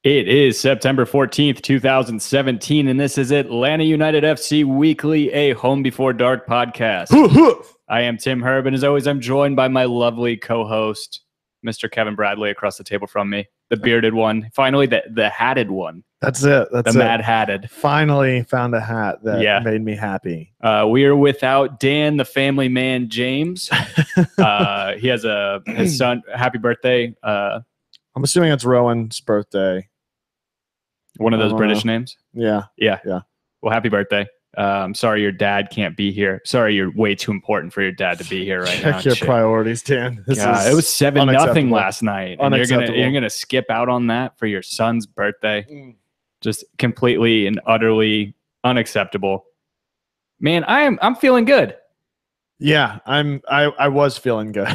It is September 14th, 2017, and this is Atlanta United FC Weekly, a Home Before Dark podcast. I am Tim Herb, and as always, I'm joined by my lovely co-host, Mr. Kevin Bradley, across the table from me, the bearded one. Finally, the hatted one. That's it. That's the it. mad hatted. Finally found a hat that made me happy. We are without Dan, the family man, James. He has his son. Happy birthday. I'm assuming it's Rowan's birthday. One of those British names? Yeah. Well, happy birthday. Sorry your dad can't be here. Sorry you're way too important for your dad to be here right now. Check your priorities, Dan. It was 7-0 last night. And you're gonna skip out on that for your son's birthday. Just completely and utterly unacceptable. Man, I'm feeling good. Yeah, I was feeling good.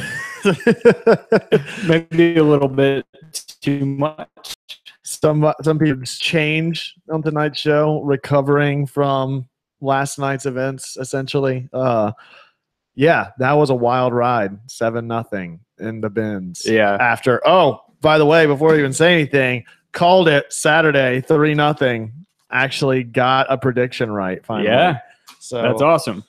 Maybe a little bit too much. Some people's change on tonight's show, recovering from last night's events, essentially. Yeah, that was a wild ride. 7-0 in the bins. Yeah. After, by the way, before I even say anything, called it Saturday, 3-0. Actually got a prediction right finally. Yeah. So that's awesome.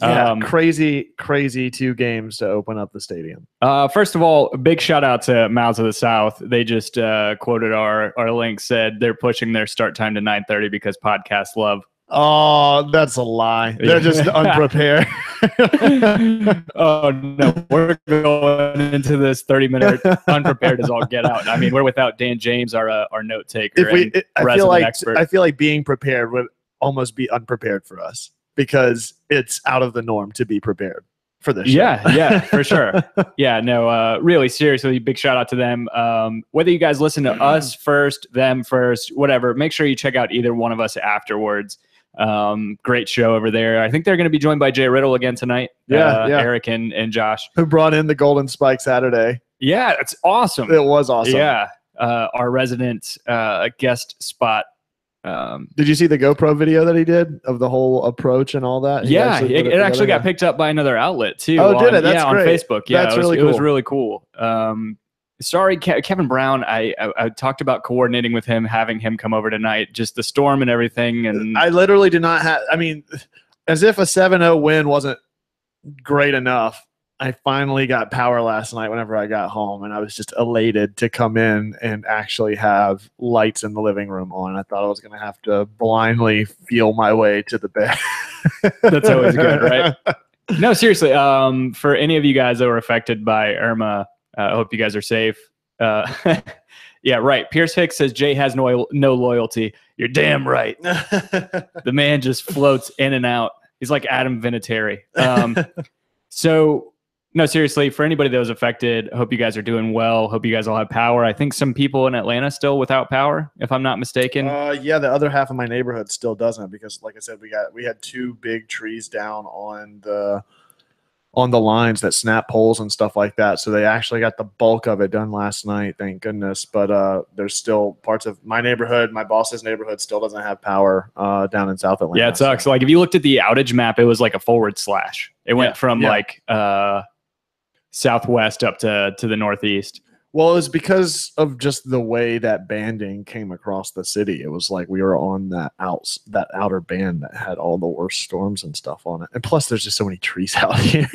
Yeah, crazy 2 games to open up the stadium. First of all, a big shout out to Mouths of the South. They just quoted our link, said they're pushing their start time to 9:30 because podcasts love. Oh, that's a lie. They're just unprepared. Oh, no. We're going into this 30-minute unprepared as all get out. I mean, we're without Dan James, our note taker. I feel like being prepared would almost be unprepared for us, because it's out of the norm to be prepared for this show. Yeah, for sure. Yeah, no, really, seriously, big shout out to them. Whether you guys listen to us first, them first, whatever, make sure you check out either one of us afterwards. Great show over there. I think they're going to be joined by Jay Riddle again tonight. Yeah. Eric and Josh. Who brought in the Golden Spike Saturday. Yeah, it's awesome. It was awesome. Yeah, our resident guest spot. Did you see the GoPro video that he did of the whole approach and all that? Yeah, it actually got picked up by another outlet too. Oh, did it? That's great. On Facebook. Yeah, it was really cool. Sorry, Kevin Brown. I talked about coordinating with him, having him come over tonight. Just the storm and everything. And I literally did not have. I mean, as if a 7-0 win wasn't great enough, I finally got power last night whenever I got home, and I was just elated to come in and actually have lights in the living room on. I thought I was going to have to blindly feel my way to the bed. That's always good, right? No, seriously. For any of you guys that were affected by Irma, I hope you guys are safe. Yeah, right. Pierce Hicks says Jay has no loyalty. You're damn right. The man just floats in and out. He's like Adam Vinatieri. So... No, seriously, for anybody that was affected, I hope you guys are doing well. Hope you guys all have power. I think some people in Atlanta still without power, if I'm not mistaken. Yeah, the other half of my neighborhood still doesn't, because, like I said, we had 2 big trees down on the lines that snap poles and stuff like that. So they actually got the bulk of it done last night, thank goodness. But there's still parts of my neighborhood, my boss's neighborhood, still doesn't have power down in South Atlanta. Yeah, it sucks. So. Like if you looked at the outage map, it was like a /. It went from southwest up to the northeast. Well, it was because of just the way that banding came across the city. It was like we were on that outer band that had all the worst storms and stuff on it. And plus, there's just so many trees out here.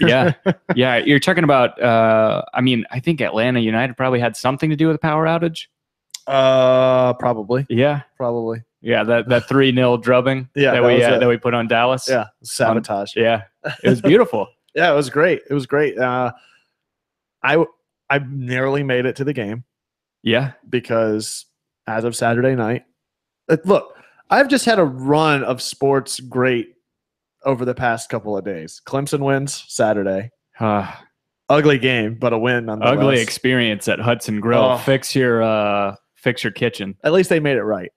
Yeah. You're talking about. I mean, I think Atlanta United probably had something to do with the power outage. Probably. Yeah, probably. Yeah, that 3-0 drubbing. Yeah, that we put on Dallas. Yeah, sabotage. Yeah, it was beautiful. Yeah, it was great. It was great. I narrowly made it to the game. Yeah. Because as of Saturday night, look, I've just had a run of sports great over the past couple of days. Clemson wins Saturday. Ugly game, but a win nonetheless. Ugly experience at Hudson Grill. Fix your kitchen. At least they made it right.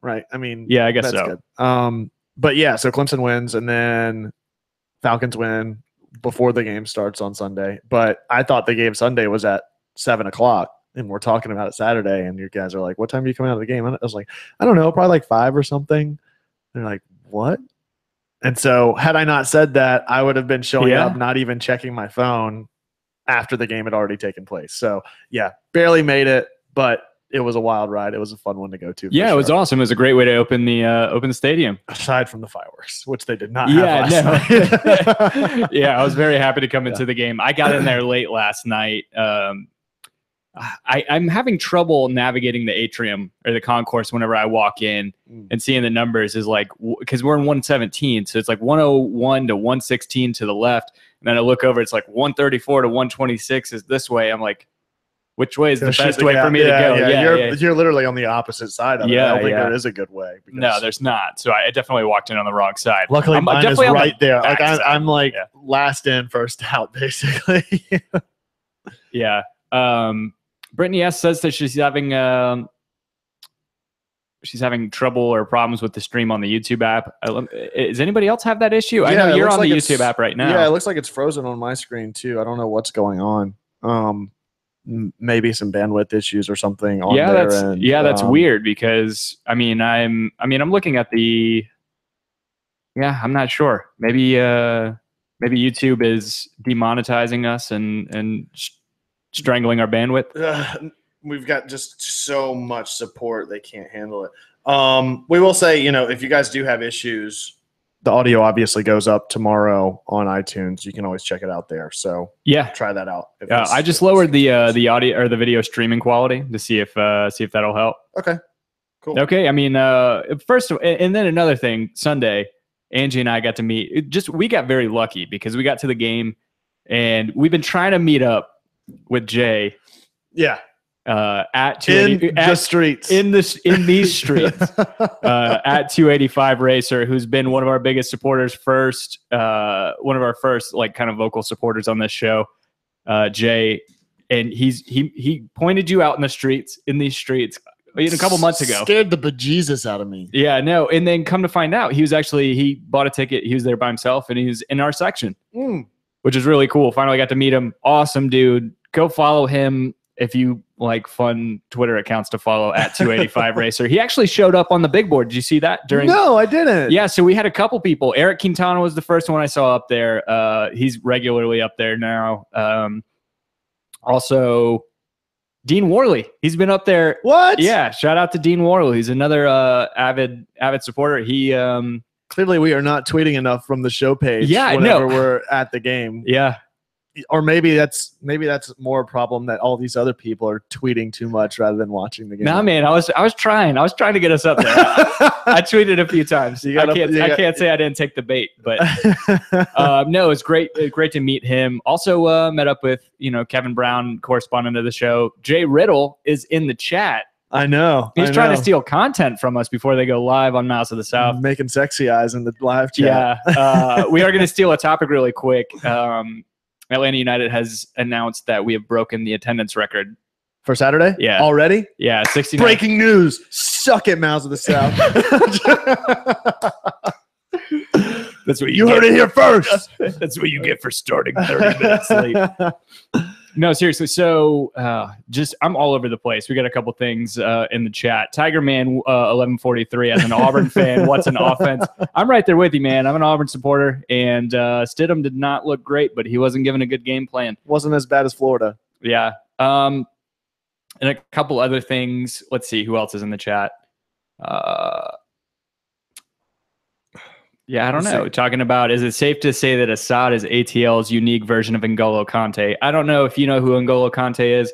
Right. I mean, yeah, I guess that's so. Good. But yeah, so Clemson wins, and then Falcons win before the game starts on Sunday. But I thought the game Sunday was at 7:00, and we're talking about it Saturday, and you guys are like, what time are you coming out of the game? And I was like, I don't know, probably like 5 or something. And they're like, what? And so had I not said that, I would have been showing up, not even checking my phone after the game had already taken place. So yeah, barely made it, but it was a wild ride. It was a fun one to go to. Yeah, it was awesome. It was a great way to open the stadium. Aside from the fireworks, which they did not have last night. Yeah, I was very happy to come into the game. I got in there late last night. I'm having trouble navigating the atrium or the concourse whenever I walk in and seeing the numbers is like, because we're in 117. So it's like 101 to 116 to the left. And then I look over, it's like 134 to 126 is this way. I'm like, which way is the best way for me to go? Yeah, you're literally on the opposite side of it. I don't think there is a good way. No, there's not. So I definitely walked in on the wrong side. Luckily, mine is right there. Like I'm like last in, first out, basically. Yeah. Brittany S says that she's having trouble or problems with the stream on the YouTube app. Does anybody else have that issue? I know you're on the YouTube app right now. Yeah, it looks like it's frozen on my screen too. I don't know what's going on. Maybe some bandwidth issues or something on there. That's weird because I'm looking at the. Yeah, I'm not sure. Maybe YouTube is demonetizing us and strangling our bandwidth. We've got just so much support, they can't handle it. We will say, if you guys do have issues, the audio obviously goes up tomorrow on iTunes. You can always check it out there. So yeah, try that out. I just lowered the audio or the video streaming quality to see if that'll help. Okay, cool. Okay, first, and then another thing, Sunday, Angie and I got to meet. We got very lucky because we got to the game, and we've been trying to meet up with Jay. Yeah. At the streets in these streets at 285 Racer, who's been one of our biggest supporters, one of our first like kind of vocal supporters on this show, Jay, and he pointed you out in these streets a couple months ago. Scared the bejesus out of me. Yeah, no, and then come to find out, he bought a ticket. He was there by himself, and he was in our section, which is really cool. Finally got to meet him. Awesome dude. Go follow him if you like fun Twitter accounts to follow at 285 Racer. He actually showed up on the big board. Did you see that? No, I didn't. Yeah, so we had a couple people. Eric Quintana was the first one I saw up there. He's regularly up there now. Also, Dean Worley. He's been up there. What? Yeah, shout out to Dean Worley. He's another avid supporter. He clearly we are not tweeting enough from the show page. Yeah, whenever we're at the game. Yeah. Or maybe that's more a problem that all these other people are tweeting too much rather than watching the game. Nah, man, I was trying to get us up there. I tweeted a few times. I can't say I didn't take the bait, but no, it's great to meet him. Also met up with Kevin Brown, correspondent of the show. Jay Riddle is in the chat. I know. He's trying to steal content from us before they go live on Mouse of the South. Making sexy eyes in the live chat. Yeah, we are going to steal a topic really quick. Atlanta United has announced that we have broken the attendance record for Saturday. Yeah, already. Yeah, 69. Breaking news! Suck it, Mouse of the South. That's what you heard it here first. That's what you get for starting 30 minutes late. No, seriously. So, I'm all over the place. We got a couple things in the chat. Tiger Man 1143 as an Auburn fan. What's an offense? I'm right there with you, man. I'm an Auburn supporter, and Stidham did not look great, but he wasn't given a good game plan. Wasn't as bad as Florida. Yeah. And a couple other things. Let's see who else is in the chat. Yeah, I don't know. Talking about, is it safe to say that Assad is ATL's unique version of N'Golo Kante? I don't know if you know who N'Golo Kante is.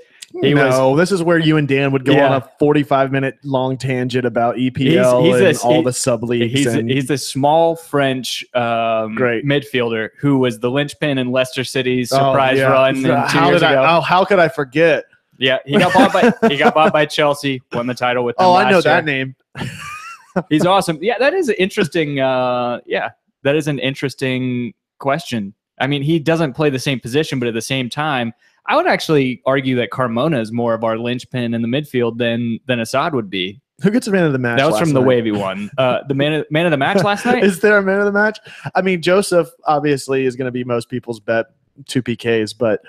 This is where you and Dan would go on a 45-minute long tangent about EPL and all the sub-leagues. He's a small French midfielder who was the linchpin in Leicester City's surprise run 2 years ago. How could I forget? Yeah, he got bought by Chelsea, won the title with them last I know year. that name. He's awesome. Yeah, that is interesting. That is an interesting question. I mean, he doesn't play the same position, but at the same time, I would actually argue that Carmona is more of our linchpin in the midfield than Assad would be. Who gets a man of the match? That was from the wavy one. The man of the match last night. Is there a man of the match? I mean, Joseph obviously is going to be most people's bet 2 PKs, but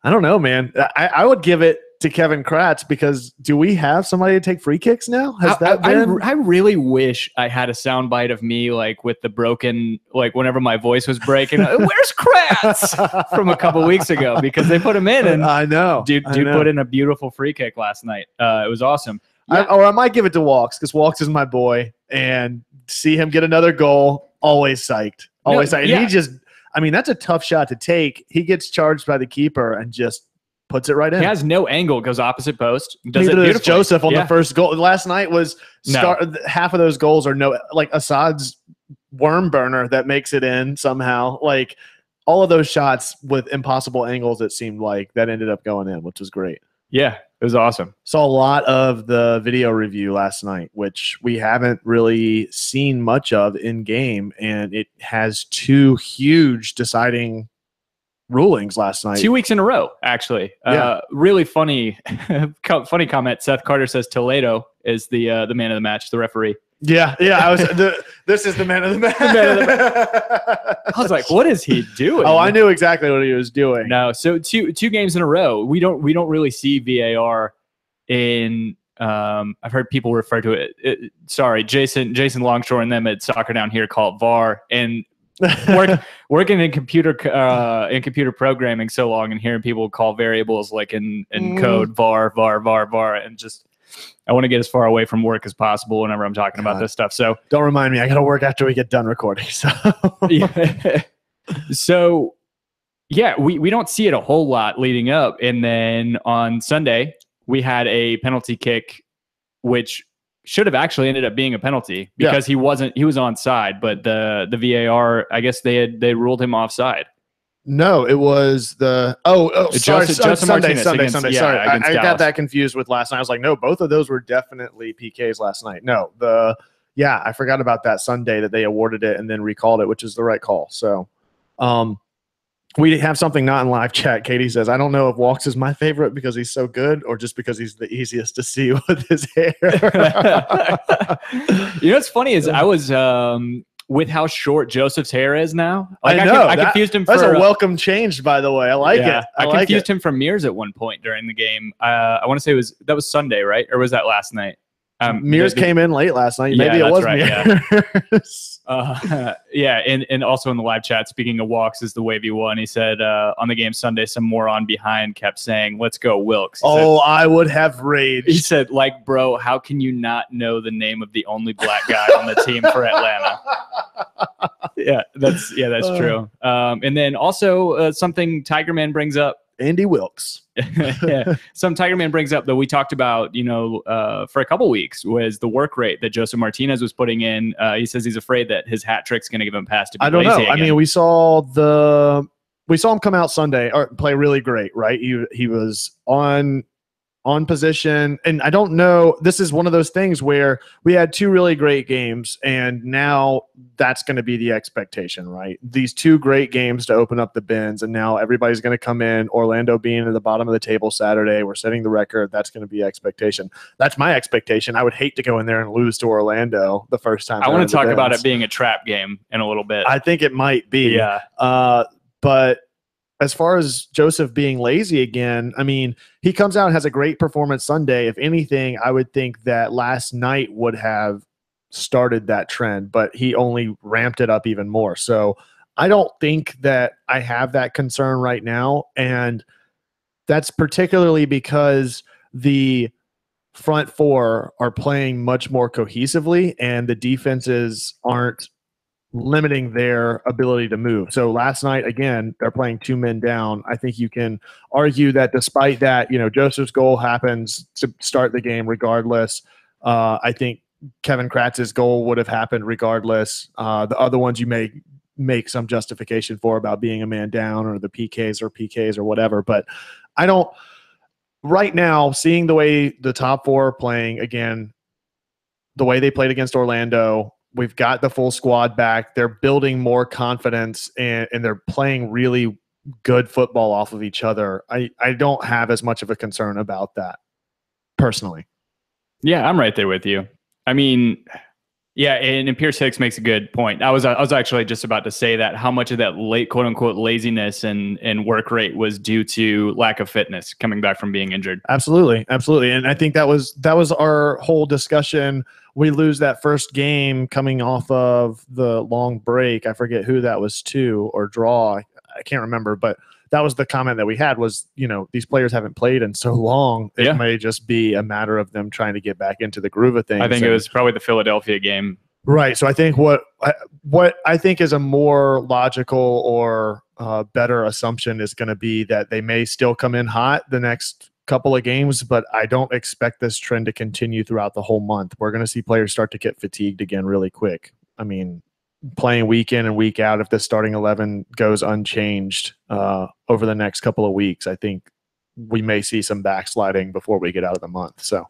I don't know, man. I would give it to Kevin Kratz, because do we have somebody to take free kicks now? Has that been? I really wish I had a soundbite of me like with the broken, like whenever my voice was breaking, where's Kratz from a couple weeks ago, because they put him in, and I know dude put in a beautiful free kick last night. It was awesome. Yeah. I might give it to Walks, because Walks is my boy, and see him get another goal, always psyched. Always psyched. And he just, I mean, that's a tough shot to take. He gets charged by the keeper and just puts it right in. He has no angle, goes opposite post. Does Neither it does Joseph on the first goal. Last night was half of those goals are like Assad's worm burner that makes it in somehow. Like all of those shots with impossible angles, it seemed like, that ended up going in, which was great. Yeah, it was awesome. Saw a lot of the video review last night, which we haven't really seen much of in game, and it has 2 huge deciding rulings last night. 2 weeks in a row, actually. Yeah. Really funny, funny comment. Seth Carter says Toledo is the man of the match, the referee. Yeah. This is the man of the match. I was like, what is he doing? Oh, I knew exactly what he was doing. No, so two games in a row. We don't really see VAR in. I've heard people refer to it. Sorry, Jason Longshore and them at Soccer Down Here call it VAR, and working in computer programming so long, and hearing people call variables like in code VAR, and just. I want to get as far away from work as possible whenever I'm talking about this stuff. So don't remind me. I got to work after we get done recording. So so yeah, we don't see it a whole lot leading up. And then on Sunday, we had a penalty kick, which should have actually ended up being a penalty because he was onside, but the VAR, I guess they ruled him offside. No, it was the Sunday. Sorry, I got that confused with last night. I was like, no, both of those were definitely PKs last night. No, I forgot about that Sunday that they awarded it and then recalled it, which is the right call. So, we have something not in live chat. Katie says, I don't know if Walks is my favorite because he's so good or just because he's the easiest to see with his hair. You know what's funny is I was with how short Joseph's hair is now. Like, I know. I confused him. That's a welcome change, by the way. I like it. I confused him for Mears at one point during the game. I want to say that was Sunday, right? Or was that last night? Mears came in late last night. Maybe it was right, Mears. And also in the live chat, speaking of Walks, is the wavy one. He said on the game Sunday, some moron behind kept saying, "Let's go, Wilkes." I would have raged. He said, like, bro, how can you not know the name of the only black guy on the team for Atlanta? That's true. And then also something Tiger Man brings up. Andy Wilkes. Some Tiger Man brings up that we talked about, for a couple weeks, was the work rate that Joseph Martinez was putting in. He says he's afraid that his hat trick's going to give him a pass to be lazy again. I mean, we saw him come out Sunday or play really great, right? He was on position, and I don't know. This is one of those things where we had 2 really great games, and now that's going to be the expectation, right? These 2 great games to open up the bins, and now everybody's going to come in. Orlando being at the bottom of the table Saturday, we're setting the record. That's going to be expectation. That's my expectation. I would hate to go in there and lose to Orlando the first time. I want to talk about it being a trap game in a little bit. I think it might be. Yeah. But as far as Joseph being lazy again, I mean, he comes out and has a great performance Sunday. If anything, I would think that last night would have started that trend, but he only ramped it up even more. So I don't think that I have that concern right now. And that's particularly because the front 4 are playing much more cohesively and the defenses aren't limiting their ability to move. So last night, again, they're playing 2 men down. I think you can argue that despite that, Joseph's goal happens to start the game regardless. I think Kevin Kratz's goal would have happened regardless. The other ones you may make some justification for about being a man down or the PKs or whatever. But I don't – right now, seeing the way the top 4 are playing, again, the way they played against Orlando – we've got the full squad back. They're building more confidence and they're playing really good football off of each other. I don't have as much of a concern about that personally. Yeah, I'm right there with you. I mean, Yeah, and Pierce Hicks makes a good point. I was actually just about to say that how much of that late quote unquote laziness and work rate was due to lack of fitness coming back from being injured. Absolutely, absolutely, and I think that was our whole discussion. We lose that first game coming off of the long break. I forget who that was to or draw. I can't remember, but that was the comment that we had was, these players haven't played in so long. It may just be a matter of them trying to get back into the groove of things. I think it was probably the Philadelphia game. Right. So I think what I think is a more logical or better assumption is going to be that they may still come in hot the next couple of games, but I don't expect this trend to continue throughout the whole month. We're going to see players start to get fatigued again really quick. I mean, playing week in and week out, if the starting 11 goes unchanged over the next couple of weeks, I think we may see some backsliding before we get out of the month. So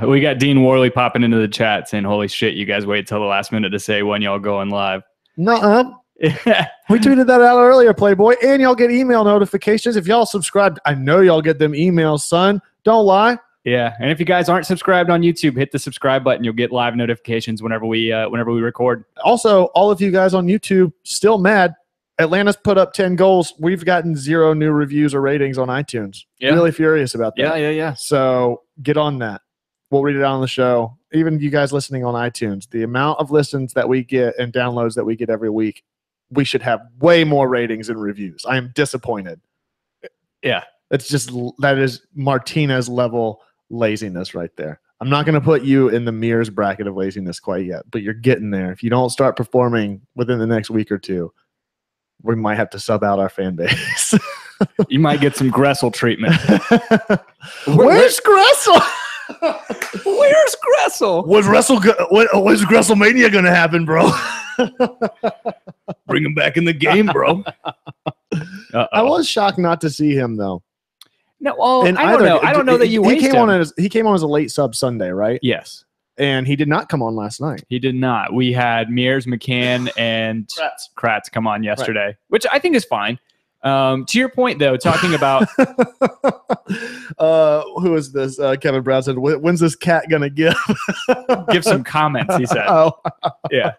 we got Dean Worley popping into the chat saying, holy shit, you guys wait till the last minute to say when y'all going live. No, we tweeted that out earlier, Playboy, and y'all get email notifications. If y'all subscribed, I know y'all get them emails, son. Don't lie. Yeah, and if you guys aren't subscribed on YouTube, hit the subscribe button. You'll get live notifications whenever we record. Also, all of you guys on YouTube still mad. Atlanta's put up 10 goals. We've gotten 0 new reviews or ratings on iTunes. Yeah. Really furious about that. Yeah. So get on that. We'll read it out on the show. Even you guys listening on iTunes, the amount of listens that we get and downloads that we get every week, we should have way more ratings and reviews. I am disappointed. Yeah. That is Martinez level laziness right there. I'm not going to put you in the Mears bracket of laziness quite yet, but you're getting there. If you don't start performing within the next week or two, we might have to sub out our fan base. You might get some Gressel treatment. Where's Gressel? Where's Gressel? When's WrestleMania going to happen, bro? Bring him back in the game, bro. I was shocked not to see him, though. No, well, I don't know. I don't know that you wasted him. He came on as a late sub Sunday, right? Yes. And he did not come on last night. He did not. We had Mears, McCann, and Kratz come on yesterday, which I think is fine. To your point, though, talking about who is this? Kevin Brown said, "When's this cat gonna give some comments?" He said, "Oh, yeah."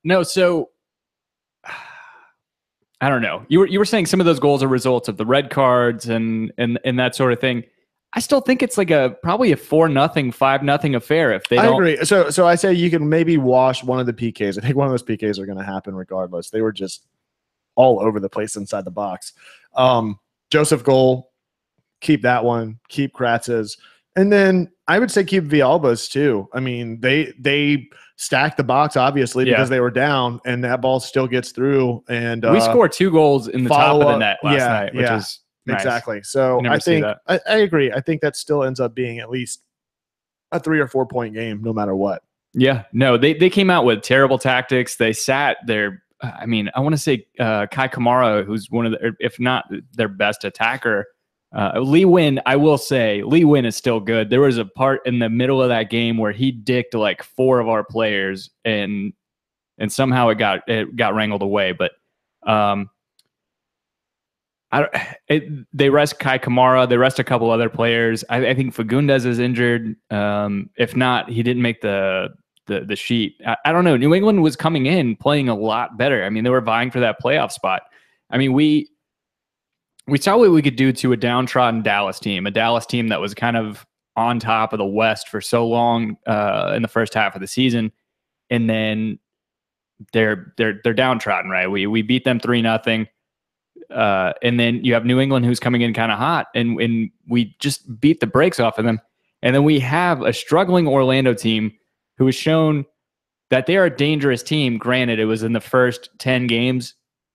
No, so I don't know. You were saying some of those goals are results of the red cards and that sort of thing. I still think it's like probably a 4-0, 5-0 affair if they don't. I agree. So I say you can maybe wash one of the PKs. I think one of those PKs are going to happen regardless. They were just all over the place inside the box. Joseph goal, keep that one. Keep Kratz's. And then I would say keep Villalba's too. I mean, they stacked the box obviously because they were down, and that ball still gets through. And we scored 2 goals in the top of the net last night, which is nice. Exactly. So I think I agree. I think that still ends up being at least a 3 or 4 point game, no matter what. Yeah. No, they came out with terrible tactics. They sat their. I mean, I want to say Kai Kamara, who's one of the, if not their best attacker. Lee Win, I will say, Lee Win is still good. There was a part in the middle of that game where he dicked like 4 of our players, and somehow it got wrangled away. But they rest Kai Kamara. They rest a couple other players. I think Fagundes is injured. If not, he didn't make the sheet. I don't know. New England was coming in playing a lot better. I mean, they were vying for that playoff spot. I mean, we saw what we could do to a downtrodden Dallas team, a Dallas team that was kind of on top of the West for so long in the first half of the season, and then they're downtrodden, right? We beat them 3-0, and then you have New England who's coming in kind of hot, and we just beat the brakes off of them, and then we have a struggling Orlando team who has shown that they are a dangerous team. Granted, it was in the first 10 games,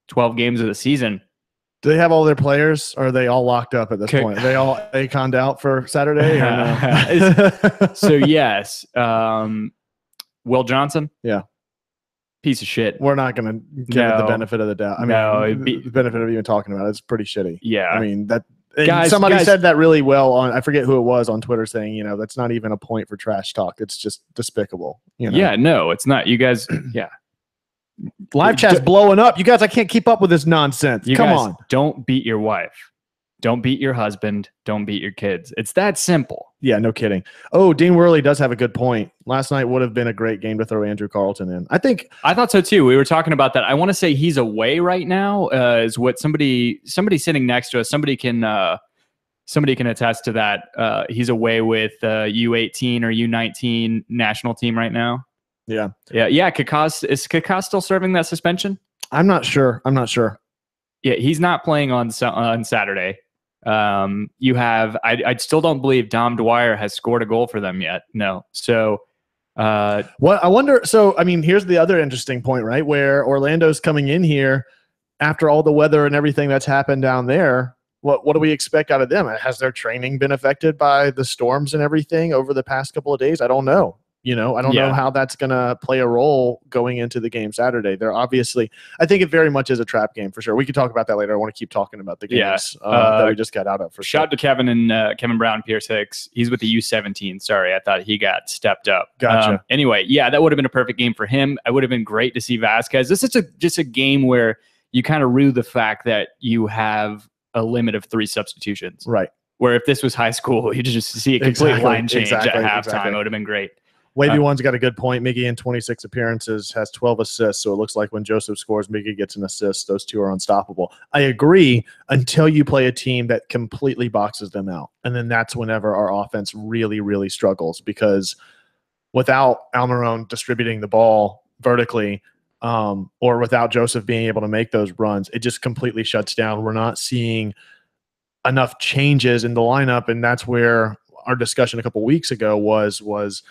12 games of the season. Do they have all their players, or are they all locked up at this point? Are they all Acon'd out for Saturday? Or no? So, yes. Will Johnson? Yeah. Piece of shit. We're not going to give it the benefit of the doubt. I mean, the benefit of even talking about it, it's pretty shitty. Yeah. I mean, somebody said that really well on, I forget who it was on Twitter, saying, that's not even a point for trash talk. It's just despicable. Yeah, no, it's not. You guys, yeah. Live chat's blowing up. You guys, I can't keep up with this nonsense. Come on. Don't beat your wife. Don't beat your husband. Don't beat your kids. It's that simple. Yeah, no kidding. Oh, Dean Worley does have a good point. Last night would have been a great game to throw Andrew Carlton in. I thought so too. We were talking about that. I want to say he's away right now. Is what somebody sitting next to us. Somebody can attest to that. He's away with U18 or U19 national team right now. Yeah. Is Kaká still serving that suspension? I'm not sure. Yeah, he's not playing on Saturday. You have I still don't believe Dom Dwyer has scored a goal for them yet. No. So what I wonder, so I mean, here's the other interesting point, right? Where Orlando's coming in here after all the weather and everything that's happened down there. What do we expect out of them? Has their training been affected by the storms and everything over the past couple of days? I don't know. I don't know how that's going to play a role going into the game Saturday. They're obviously, I think it very much is a trap game for sure. We can talk about that later. I want to keep talking about the games that we just got out of. Shout out to Kevin and Kevin Brown, Pierce Hicks. He's with the U17. Sorry, I thought he got stepped up. Gotcha. Anyway, that would have been a perfect game for him. It would have been great to see Vasquez. This is just a game where you kind of rue the fact that you have a limit of 3 substitutions. Right. Where if this was high school, you just see a complete line change at halftime. Exactly. It would have been great. Wavy One's got a good point. Miggy in 26 appearances has 12 assists, so it looks like when Joseph scores, Miggy gets an assist. Those two are unstoppable. I agree until you play a team that completely boxes them out, and then that's whenever our offense really, really struggles because without Almiron distributing the ball vertically or without Joseph being able to make those runs, it just completely shuts down. We're not seeing enough changes in the lineup, and that's where our discussion a couple weeks ago was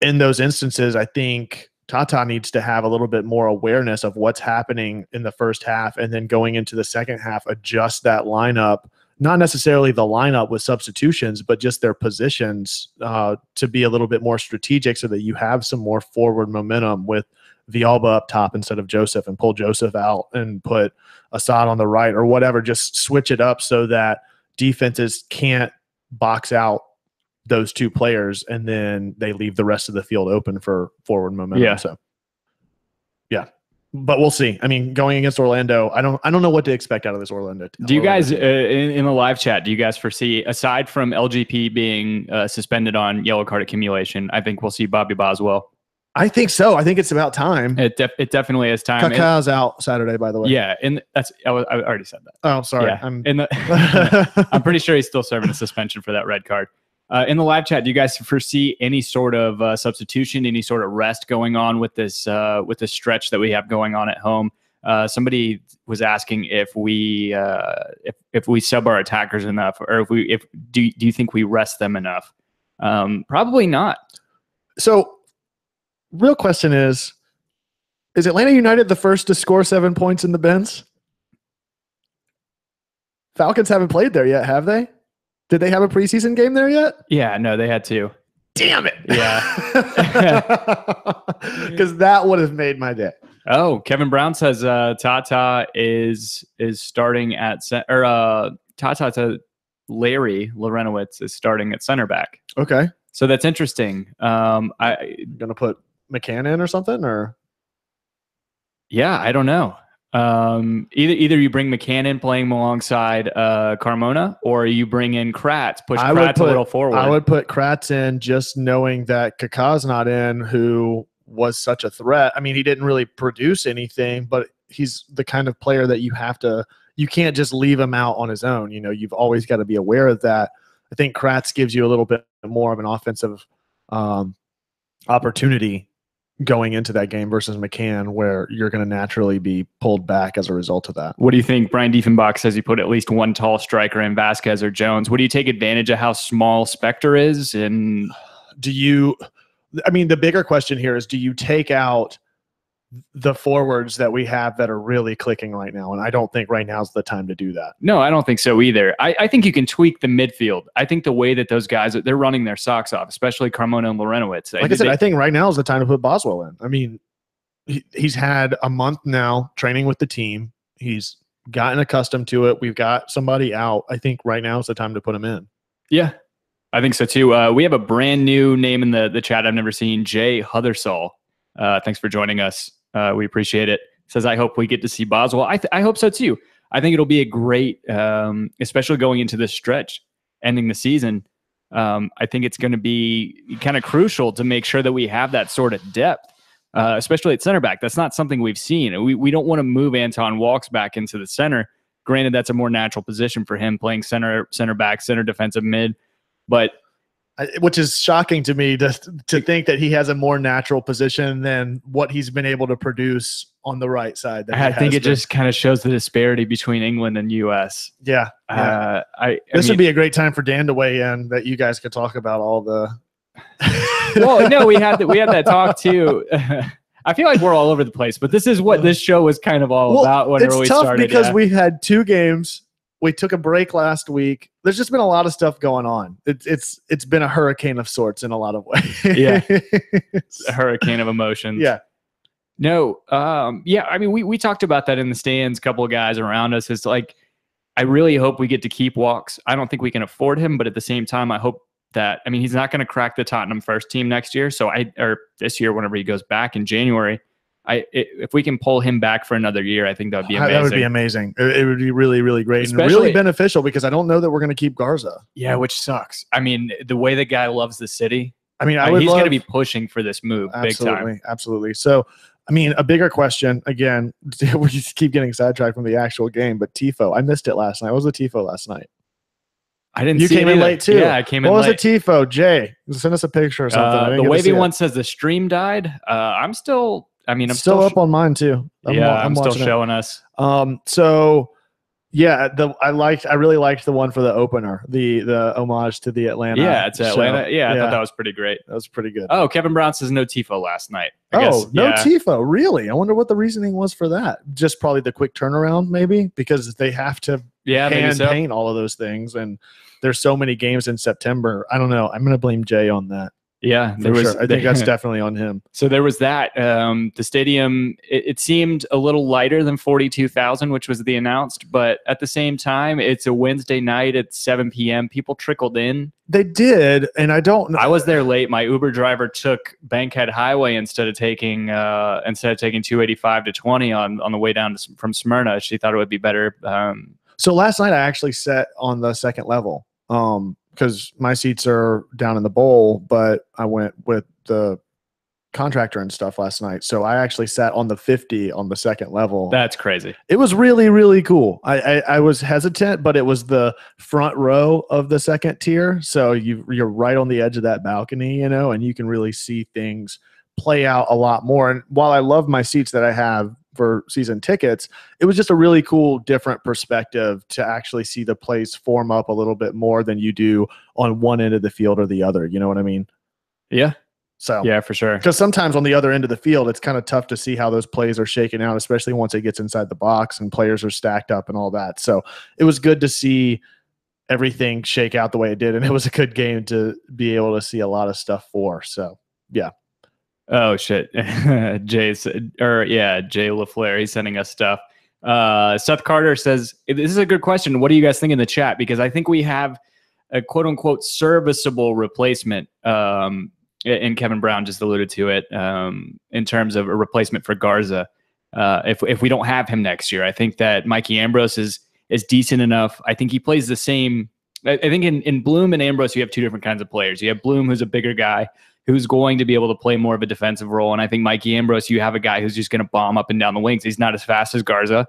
in those instances. I think Tata needs to have a little bit more awareness of what's happening in the first half, and then going into the second half, adjust that lineup, not necessarily the lineup with substitutions, but just their positions to be a little bit more strategic so that you have some more forward momentum with Villalba up top instead of Joseph, and pull Joseph out and put Assad on the right or whatever. Just switch it up so that defenses can't box out those two players, and then they leave the rest of the field open for forward momentum. Yeah. So, but we'll see. I mean, going against Orlando, I don't know what to expect out of this Orlando. Do you guys in the live chat? Do you guys foresee, aside from LGP being suspended on yellow card accumulation, I think we'll see Bobby Boswell. I think so. I think it's about time. It definitely is time. Kaká's out Saturday, by the way. Yeah, and I already said that. Oh, sorry. Yeah. I'm pretty sure he's still serving a suspension for that red card. In the live chat, do you guys foresee any sort of substitution, any sort of rest going on with this stretch that we have going on at home? Somebody was asking if we sub our attackers enough, or do you think we rest them enough? Probably not. So, real question is Atlanta United the first to score 7 points in the Benz? Falcons haven't played there yet, have they? Did they have a preseason game there yet? Yeah, no, they had 2. Damn it. Yeah. Because that would have made my day. Oh, Kevin Brown says Tata is starting at Larry Lorenowitz is starting at center back. Okay. So that's interesting. Gonna put McCann in or something, or? Yeah, I don't know. Either you bring McCann in playing alongside Carmona, or you bring in Kratz, push Kratz a little forward. I would put Kratz in, just knowing that Kaká's not in, who was such a threat. I mean, he didn't really produce anything, but he's the kind of player that you can't just leave him out on his own. You've always got to be aware of that. I think Kratz gives you a little bit more of an offensive opportunity going into that game versus McCann, where you're going to naturally be pulled back as a result of that. What do you think? Brian Diefenbach says you put at least one tall striker in, Vasquez or Jones. Would you take advantage of how small Spectre is? And the bigger question here is, do you take out the forwards that we have that are really clicking right now? And I don't think right now is the time to do that. No, I don't think so either. I think you can tweak the midfield. I think the way that those guys, they're running their socks off, especially Carmona and Lorenowitz. Like I said, I think right now is the time to put Boswell in. I mean, he's had a month now training with the team. He's gotten accustomed to it. We've got somebody out. I think right now is the time to put him in. Yeah, I think so too. We have a brand new name in the chat I've never seen, Jay Huthersall. Thanks for joining us. We appreciate it. Says, I hope we get to see Boswell. I hope so too. I think it'll be a great, especially going into this stretch, ending the season. I think it's going to be kind of crucial to make sure that we have that sort of depth, especially at center back. That's not something we've seen. We don't want to move Anton Walks back into the center. Granted, that's a more natural position for him, playing center back, center defensive mid, but which is shocking to me to think that he has a more natural position than what he's been able to produce on the right side. I think it just kind of shows the disparity between England and US. Yeah. This would be a great time for Dan to weigh in, that you guys could talk about all the. Well, no, we had that talk too. I feel like we're all over the place, but this is what this show was kind of all about whenever we started. It's tough because we've had 2 games. We took a break last week. There's just been a lot of stuff going on. It's been a hurricane of sorts in a lot of ways. Yeah, a hurricane of emotions. Yeah. No. Yeah. I mean, we talked about that in the stands. A couple of guys around us. It's like, I really hope we get to keep Walks. I don't think we can afford him, but at the same time, I hope that. I mean, he's not going to crack the Tottenham first team next year. Or this year, whenever he goes back in January. If we can pull him back for another year, I think that would be amazing. That would be amazing. It would be really, really great, and really beneficial, because I don't know that we're going to keep Garza. Yeah, which sucks. I mean, the way the guy loves the city. I mean, he's going to be pushing for this move big time. Absolutely. So, I mean, a bigger question, again, we just keep getting sidetracked from the actual game, but Tifo, I missed it last night. What was the Tifo last night? I didn't see it. You came in late too. Yeah, I came in late. What was the Tifo? Jay, send us a picture or something. The wavy one says the stream died. I'm still up on mine too. I'm still showing us. So yeah, I really liked the one for the opener, the homage to the Atlanta. Yeah, it's Atlanta. Yeah, I thought that was pretty great. That was pretty good. Oh, Kevin Brown says no Tifo last night. No Tifo, really? I wonder what the reasoning was for that. Just probably the quick turnaround, maybe, because they have to paint all of those things, and there's so many games in September. I don't know. I'm going to blame Jay on that. Yeah, sure. I think that's definitely on him. So there was that. The stadium, it seemed a little lighter than 42,000, which was the announced. But at the same time, it's a Wednesday night at 7 p.m. People trickled in. They did, and I don't know. I was there late. My Uber driver took Bankhead Highway instead of taking 285 to 20 on the way down from Smyrna. She thought it would be better. So last night I actually sat on the second level. Because my seats are down in the bowl, but I went with the contractor and stuff last night. So I actually sat on the 50 on the second level. That's crazy. It was really, really cool. I was hesitant, but it was the front row of the second tier. So you're right on the edge of that balcony, and you can really see things play out a lot more. And while I love my seats that I have for season tickets, it was just a really cool, different perspective to actually see the place form up a little bit more than you do on one end of the field or the other. You know what I mean? Yeah. So yeah, for sure. Because sometimes on the other end of the field, it's kind of tough to see how those plays are shaking out, especially once it gets inside the box and players are stacked up and all that. So it was good to see everything shake out the way it did. And it was a good game to be able to see a lot of stuff for. So yeah. Oh shit. Jay LaFleur, he's sending us stuff. Seth Carter says, this is a good question. What do you guys think in the chat? Because I think we have a quote unquote serviceable replacement. And Kevin Brown just alluded to it, in terms of a replacement for Garza. If we don't have him next year, I think that Mikey Ambrose is decent enough. I think he plays the same. I think in Bloom and Ambrose, you have two different kinds of players. You have Bloom, who's a bigger guy, who's going to be able to play more of a defensive role. And I think Mikey Ambrose, you have a guy who's just going to bomb up and down the wings. He's not as fast as Garza.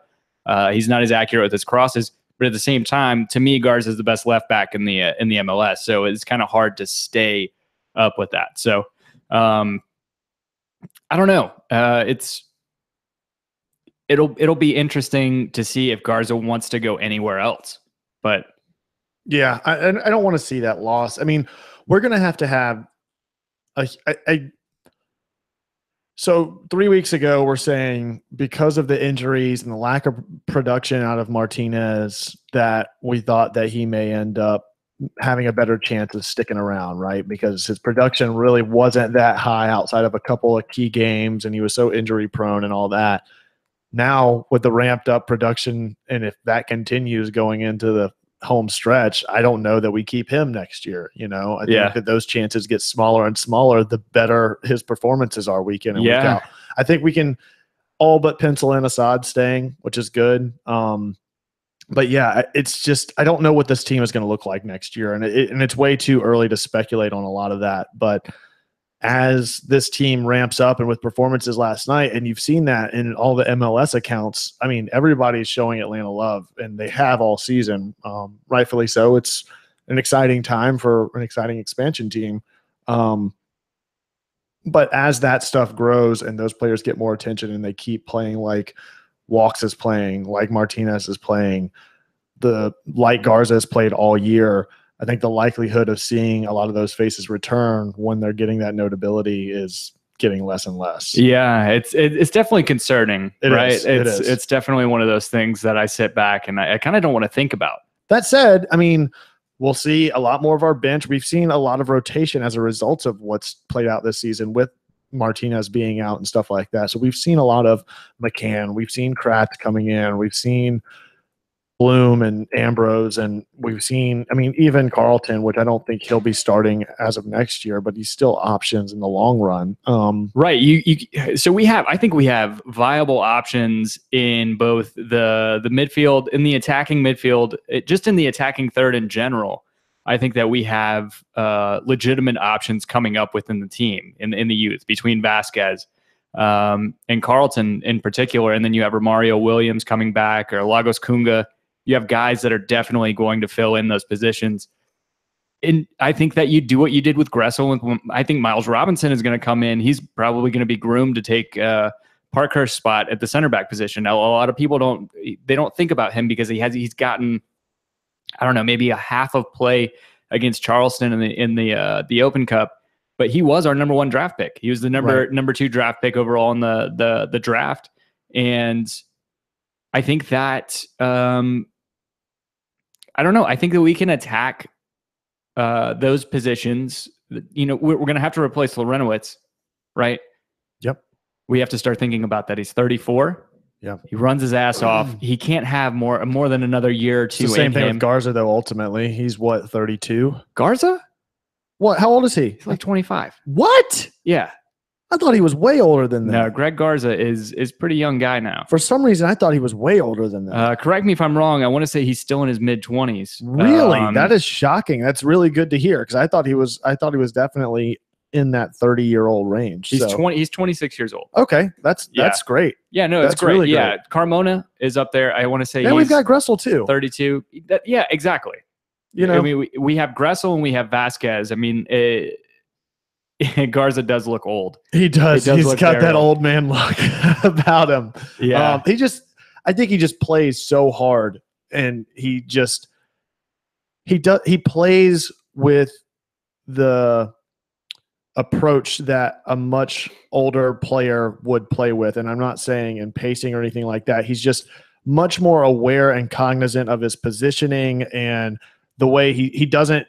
He's not as accurate with his crosses. But at the same time, to me, Garza is the best left back in the MLS. So it's kind of hard to stay up with that. So I don't know. It'll be interesting to see if Garza wants to go anywhere else. But yeah, I don't want to see that loss. I mean, we're going to have so 3 weeks ago, we're saying because of the injuries and the lack of production out of Martinez, that we thought that he may end up having a better chance of sticking around, right? Because his production really wasn't that high outside of a couple of key games, and he was so injury prone and all that. Now, with the ramped up production, and if that continues going into the home stretch, I don't know that we keep him next year. I think that those chances get smaller and smaller the better his performances are week in and week out. I think we can all but pencil in Assad staying, which is good. But yeah, it's just I don't know what this team is going to look like next year, and it's way too early to speculate on a lot of that. But as this team ramps up and with performances last night, and you've seen that in all the MLS accounts, I mean, everybody's showing Atlanta love, and they have all season, rightfully so. It's an exciting time for an exciting expansion team. But as that stuff grows and those players get more attention and they keep playing like Walks is playing, like Martinez is playing, like Garza has played all year, I think the likelihood of seeing a lot of those faces return when they're getting that notability is getting less and less. Yeah, it's definitely concerning, right? It is. It's definitely one of those things that I sit back and I kind of don't want to think about. That said, I mean, we'll see a lot more of our bench. We've seen a lot of rotation as a result of what's played out this season with Martinez being out and stuff like that. So we've seen a lot of McCann. We've seen Kratz coming in. We've seen Bloom and Ambrose, and we've seen, I mean, even Carlton, which I don't think he'll be starting as of next year, but he's still options in the long run. Right. So I think we have viable options in both the midfield, in the attacking midfield, just in the attacking third in general. I think that we have legitimate options coming up within the team in the youth between Vasquez and Carlton in particular. And then you have Romario Williams coming back, or Lagos Kunga. You have guys that are definitely going to fill in those positions. And I think that you do what you did with Gressel. And I think Miles Robinson is going to come in. He's probably going to be groomed to take Parkhurst's spot at the center back position. Now, a lot of people don't think about him because he's gotten, I don't know, maybe a half of play against Charleston in the Open Cup, but he was our number 1 draft pick. He was the number 2 draft pick overall in the draft. And I think that I don't know. I think that we can attack those positions. You know, we're going to have to replace Lorenowitz, right? Yep. We have to start thinking about that. He's 34. Yeah. He runs his ass off. He can't have more than another year or two. It's the same thing with Garza, though. Ultimately, he's what, 32? Garza? What? How old is he? He's like 25. What? Yeah. I thought he was way older than that. No, Greg Garza is pretty young guy now. For some reason, I thought he was way older than that. Correct me if I'm wrong. I want to say he's still in his mid-20s. Really? That is shocking. That's really good to hear, because I thought he was definitely in that 30-year-old range. He's 26 years old. Okay, that's great. Yeah, no, it's great. Really yeah, great. Carmona is up there. I want to say we've got Gressel too. 32. Yeah, exactly. You know, I mean, we have Gressel and we have Vasquez. I mean, Garza does look old. He does. He's got that old man look about him. Yeah. I think he just plays so hard, and he plays with the approach that a much older player would play with. And I'm not saying in pacing or anything like that. He's just much more aware and cognizant of his positioning and the way he doesn't,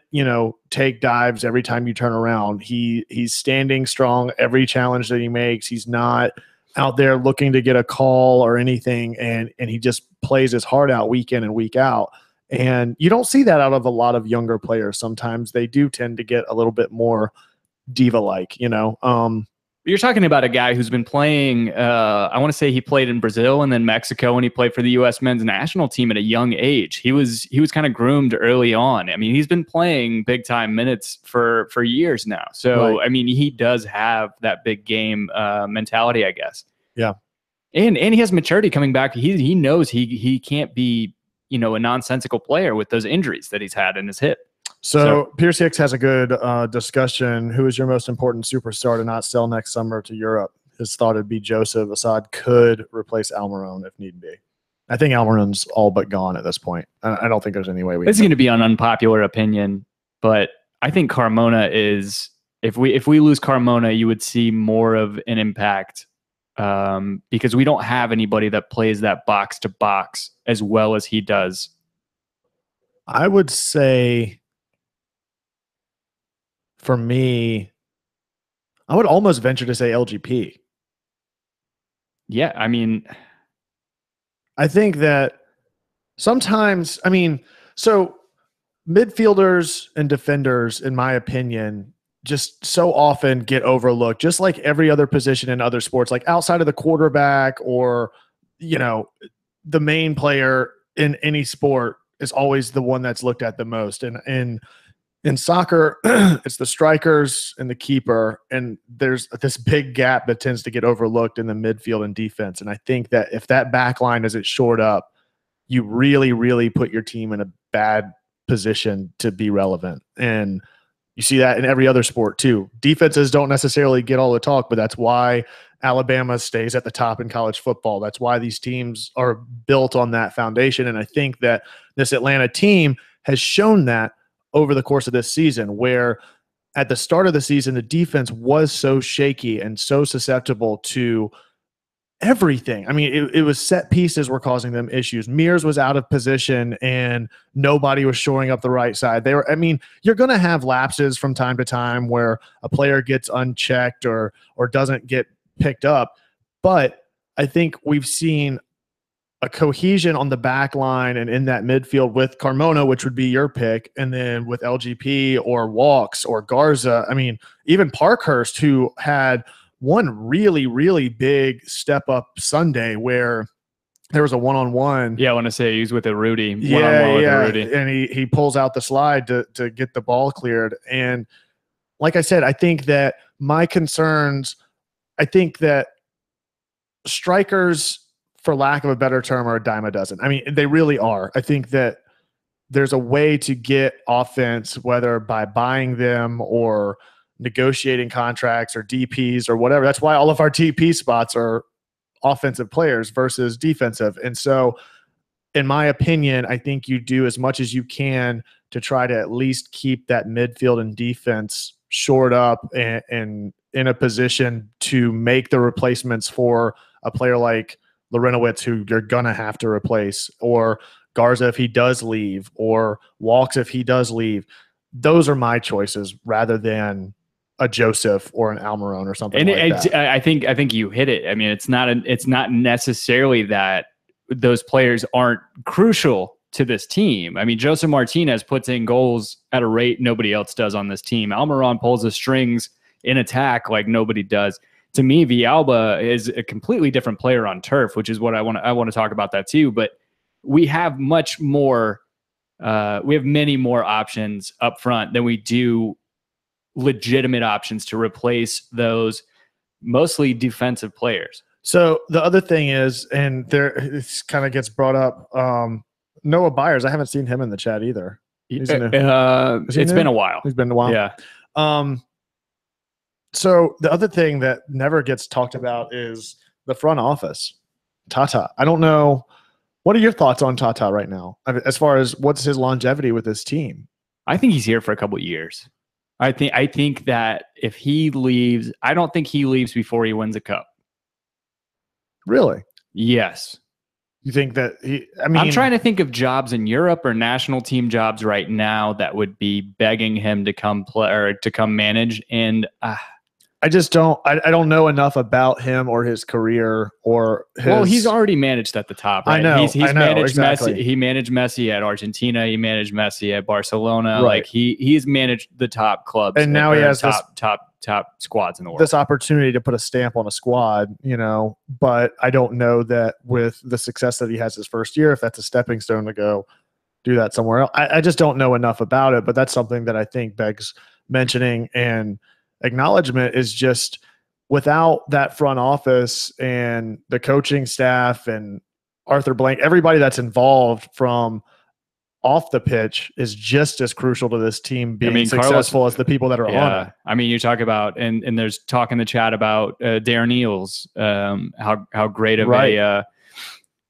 take dives every time you turn around. He's standing strong every challenge that he makes. He's not out there looking to get a call or anything. And he just plays his heart out week in and week out. And you don't see that out of a lot of younger players. Sometimes they do tend to get a little bit more diva-like, You're talking about a guy who's been playing, I want to say he played in Brazil and then Mexico, and he played for the U.S. men's national team at a young age. He was kind of groomed early on. I mean, he's been playing big-time minutes for years now. So, right. I mean, he does have that big game mentality, I guess. Yeah. And he has maturity coming back. He knows he can't be, a nonsensical player with those injuries that he's had in his hip. So Pierce Hicks has a good discussion. Who is your most important superstar to not sell next summer to Europe? His thought would be Joseph Assad could replace Almiron if need be. I think Almiron's all but gone at this point. I don't think there's any way It's going to be an unpopular opinion, but I think Carmona is. If we lose Carmona, you would see more of an impact because we don't have anybody that plays that box to box as well as he does. I would say, for me, I would almost venture to say LGP. Yeah, I mean, I think that sometimes, so midfielders and defenders, in my opinion, just so often get overlooked, just like every other position in other sports, like outside of the quarterback or, the main player in any sport is always the one that's looked at the most. And in soccer, it's the strikers and the keeper, and there's this big gap that tends to get overlooked in the midfield and defense. And I think that if that back line isn't shored up, you really, really put your team in a bad position to be relevant. And you see that in every other sport too. Defenses don't necessarily get all the talk, but that's why Alabama stays at the top in college football. That's why these teams are built on that foundation. And I think that this Atlanta team has shown that over the course of this season, where at the start of the season, the defense was so shaky and so susceptible to everything. I mean, it was set pieces were causing them issues. Mears was out of position and nobody was shoring up the right side. You're going to have lapses from time to time where a player gets unchecked or doesn't get picked up. But I think we've seen a cohesion on the back line and in that midfield with Carmona, which would be your pick, and then with LGP or Walks or Garza. I mean, even Parkhurst, who had one really, really big step up Sunday where there was a one-on-one. Yeah, I want to say he was with a Rudy. One-on-one with a Rudy. And he pulls out the slide to get the ball cleared. And like I said, I think that strikers, for lack of a better term, are a dime a dozen. I mean, they really are. I think that there's a way to get offense, whether by buying them or negotiating contracts or DPs or whatever. That's why all of our DP spots are offensive players versus defensive. And so, in my opinion, I think you do as much as you can to try to at least keep that midfield and defense shored up and in a position to make the replacements for a player like Lorenowitz, who you're going to have to replace, or Garza if he does leave, or Walks if he does leave. Those are my choices rather than a Joseph or an Almiron or something that. I think you hit it. I mean, it's not necessarily that those players aren't crucial to this team. I mean, Joseph Martinez puts in goals at a rate nobody else does on this team. Almiron pulls the strings in attack like nobody does. To me, Villalba is a completely different player on turf, which is what I want to talk about that too. But we have much more. We have many more options up front than we do legitimate options to replace those mostly defensive players. So the other thing is, and this kind of gets brought up, Noah Byers. I haven't seen him in the chat either. It's been a while. He's been a while. Yeah. So the other thing that never gets talked about is the front office. Tata. I don't know. What are your thoughts on Tata right now? As far as what's his longevity with this team? I think he's here for a couple of years. I think that if he leaves, I don't think he leaves before he wins a cup. Really? Yes. You think that I'm trying to think of jobs in Europe or national team jobs right now that would be begging him to come play or to come manage. And I just don't. I don't know enough about him or his career or his. Well, he's already managed at the top. Right? I know. He's managed exactly. Messi. He managed Messi at Argentina. He managed Messi at Barcelona. Right. Like he's managed the top clubs. And now he has top squads in the world. This opportunity to put a stamp on a squad, but I don't know that with the success that he has his first year, if that's a stepping stone to go do that somewhere else. I just don't know enough about it, but that's something that I think begs mentioning and acknowledgement. Is just without that front office and the coaching staff and Arthur Blank, everybody that's involved from off the pitch is just as crucial to this team being successful as the people that are on it. I mean, you talk about, and there's talk in the chat about Darren Eales, how great of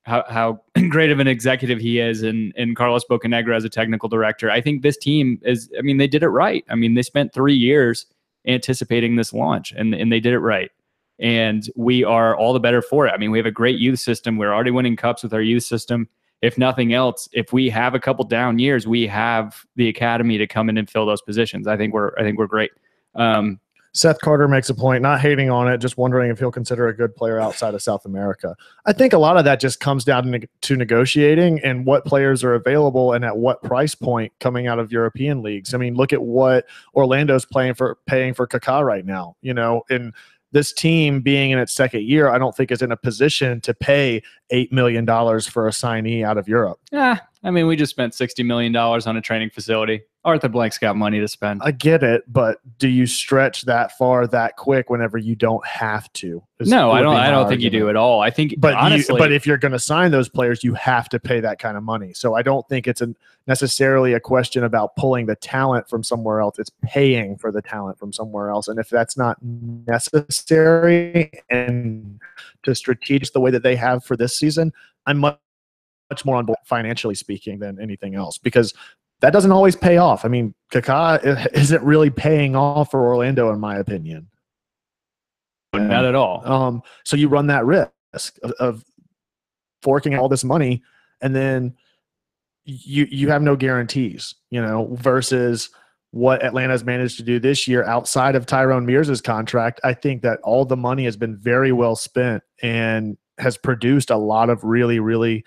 how great of an executive he is, and Carlos Bocanegra as a technical director. I think this team is, I mean, they did it right. I mean, they spent 3 years anticipating this launch, and they did it right. And we are all the better for it. I mean, we have a great youth system. We're already winning cups with our youth system. If nothing else, if we have a couple down years, we have the academy to come in and fill those positions. I think we're great. Seth Carter makes a point, not hating on it, just wondering if he'll consider a good player outside of South America. I think a lot of that just comes down to negotiating and what players are available and at what price point coming out of European leagues. I mean, look at what Orlando's paying for Kaká right now, and this team being in its second year, I don't think is in a position to pay $8 million for a signee out of Europe. Yeah, I mean, we just spent $60 million on a training facility. Arthur Blank's got money to spend. I get it, but do you stretch that far that quick whenever you don't have to? No, I don't think you do at all. I think, but honestly, but if you're going to sign those players, you have to pay that kind of money. So I don't think it's necessarily a question about pulling the talent from somewhere else. It's paying for the talent from somewhere else. And if that's not necessary and to strategic the way that they have for this season, I'm much more on board financially speaking than anything else, because that doesn't always pay off. I mean, Kaká isn't really paying off for Orlando, in my opinion. Not at all. So you run that risk of forking all this money, and then you have no guarantees, versus what Atlanta's managed to do this year outside of Tyrone Mears' contract. I think that all the money has been very well spent and has produced a lot of really, really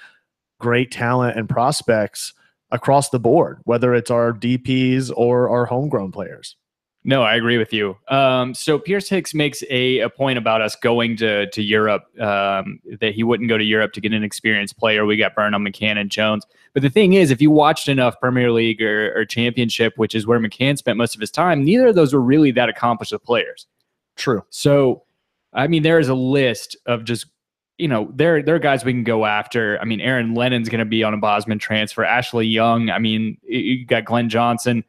great talent and prospects across the board, whether it's our DPs or our homegrown players. No, I agree with you. So Pierce Hicks makes a point about us going to Europe, that he wouldn't go to Europe to get an experienced player. We got Burnham, McCann, and Jones. But the thing is, if you watched enough Premier League or Championship, which is where McCann spent most of his time, neither of those were really that accomplished of players. True. So, I mean, there is a list of just, there are guys we can go after. I mean, Aaron Lennon's going to be on a Bosman transfer. Ashley Young. I mean, you got Glenn Johnson.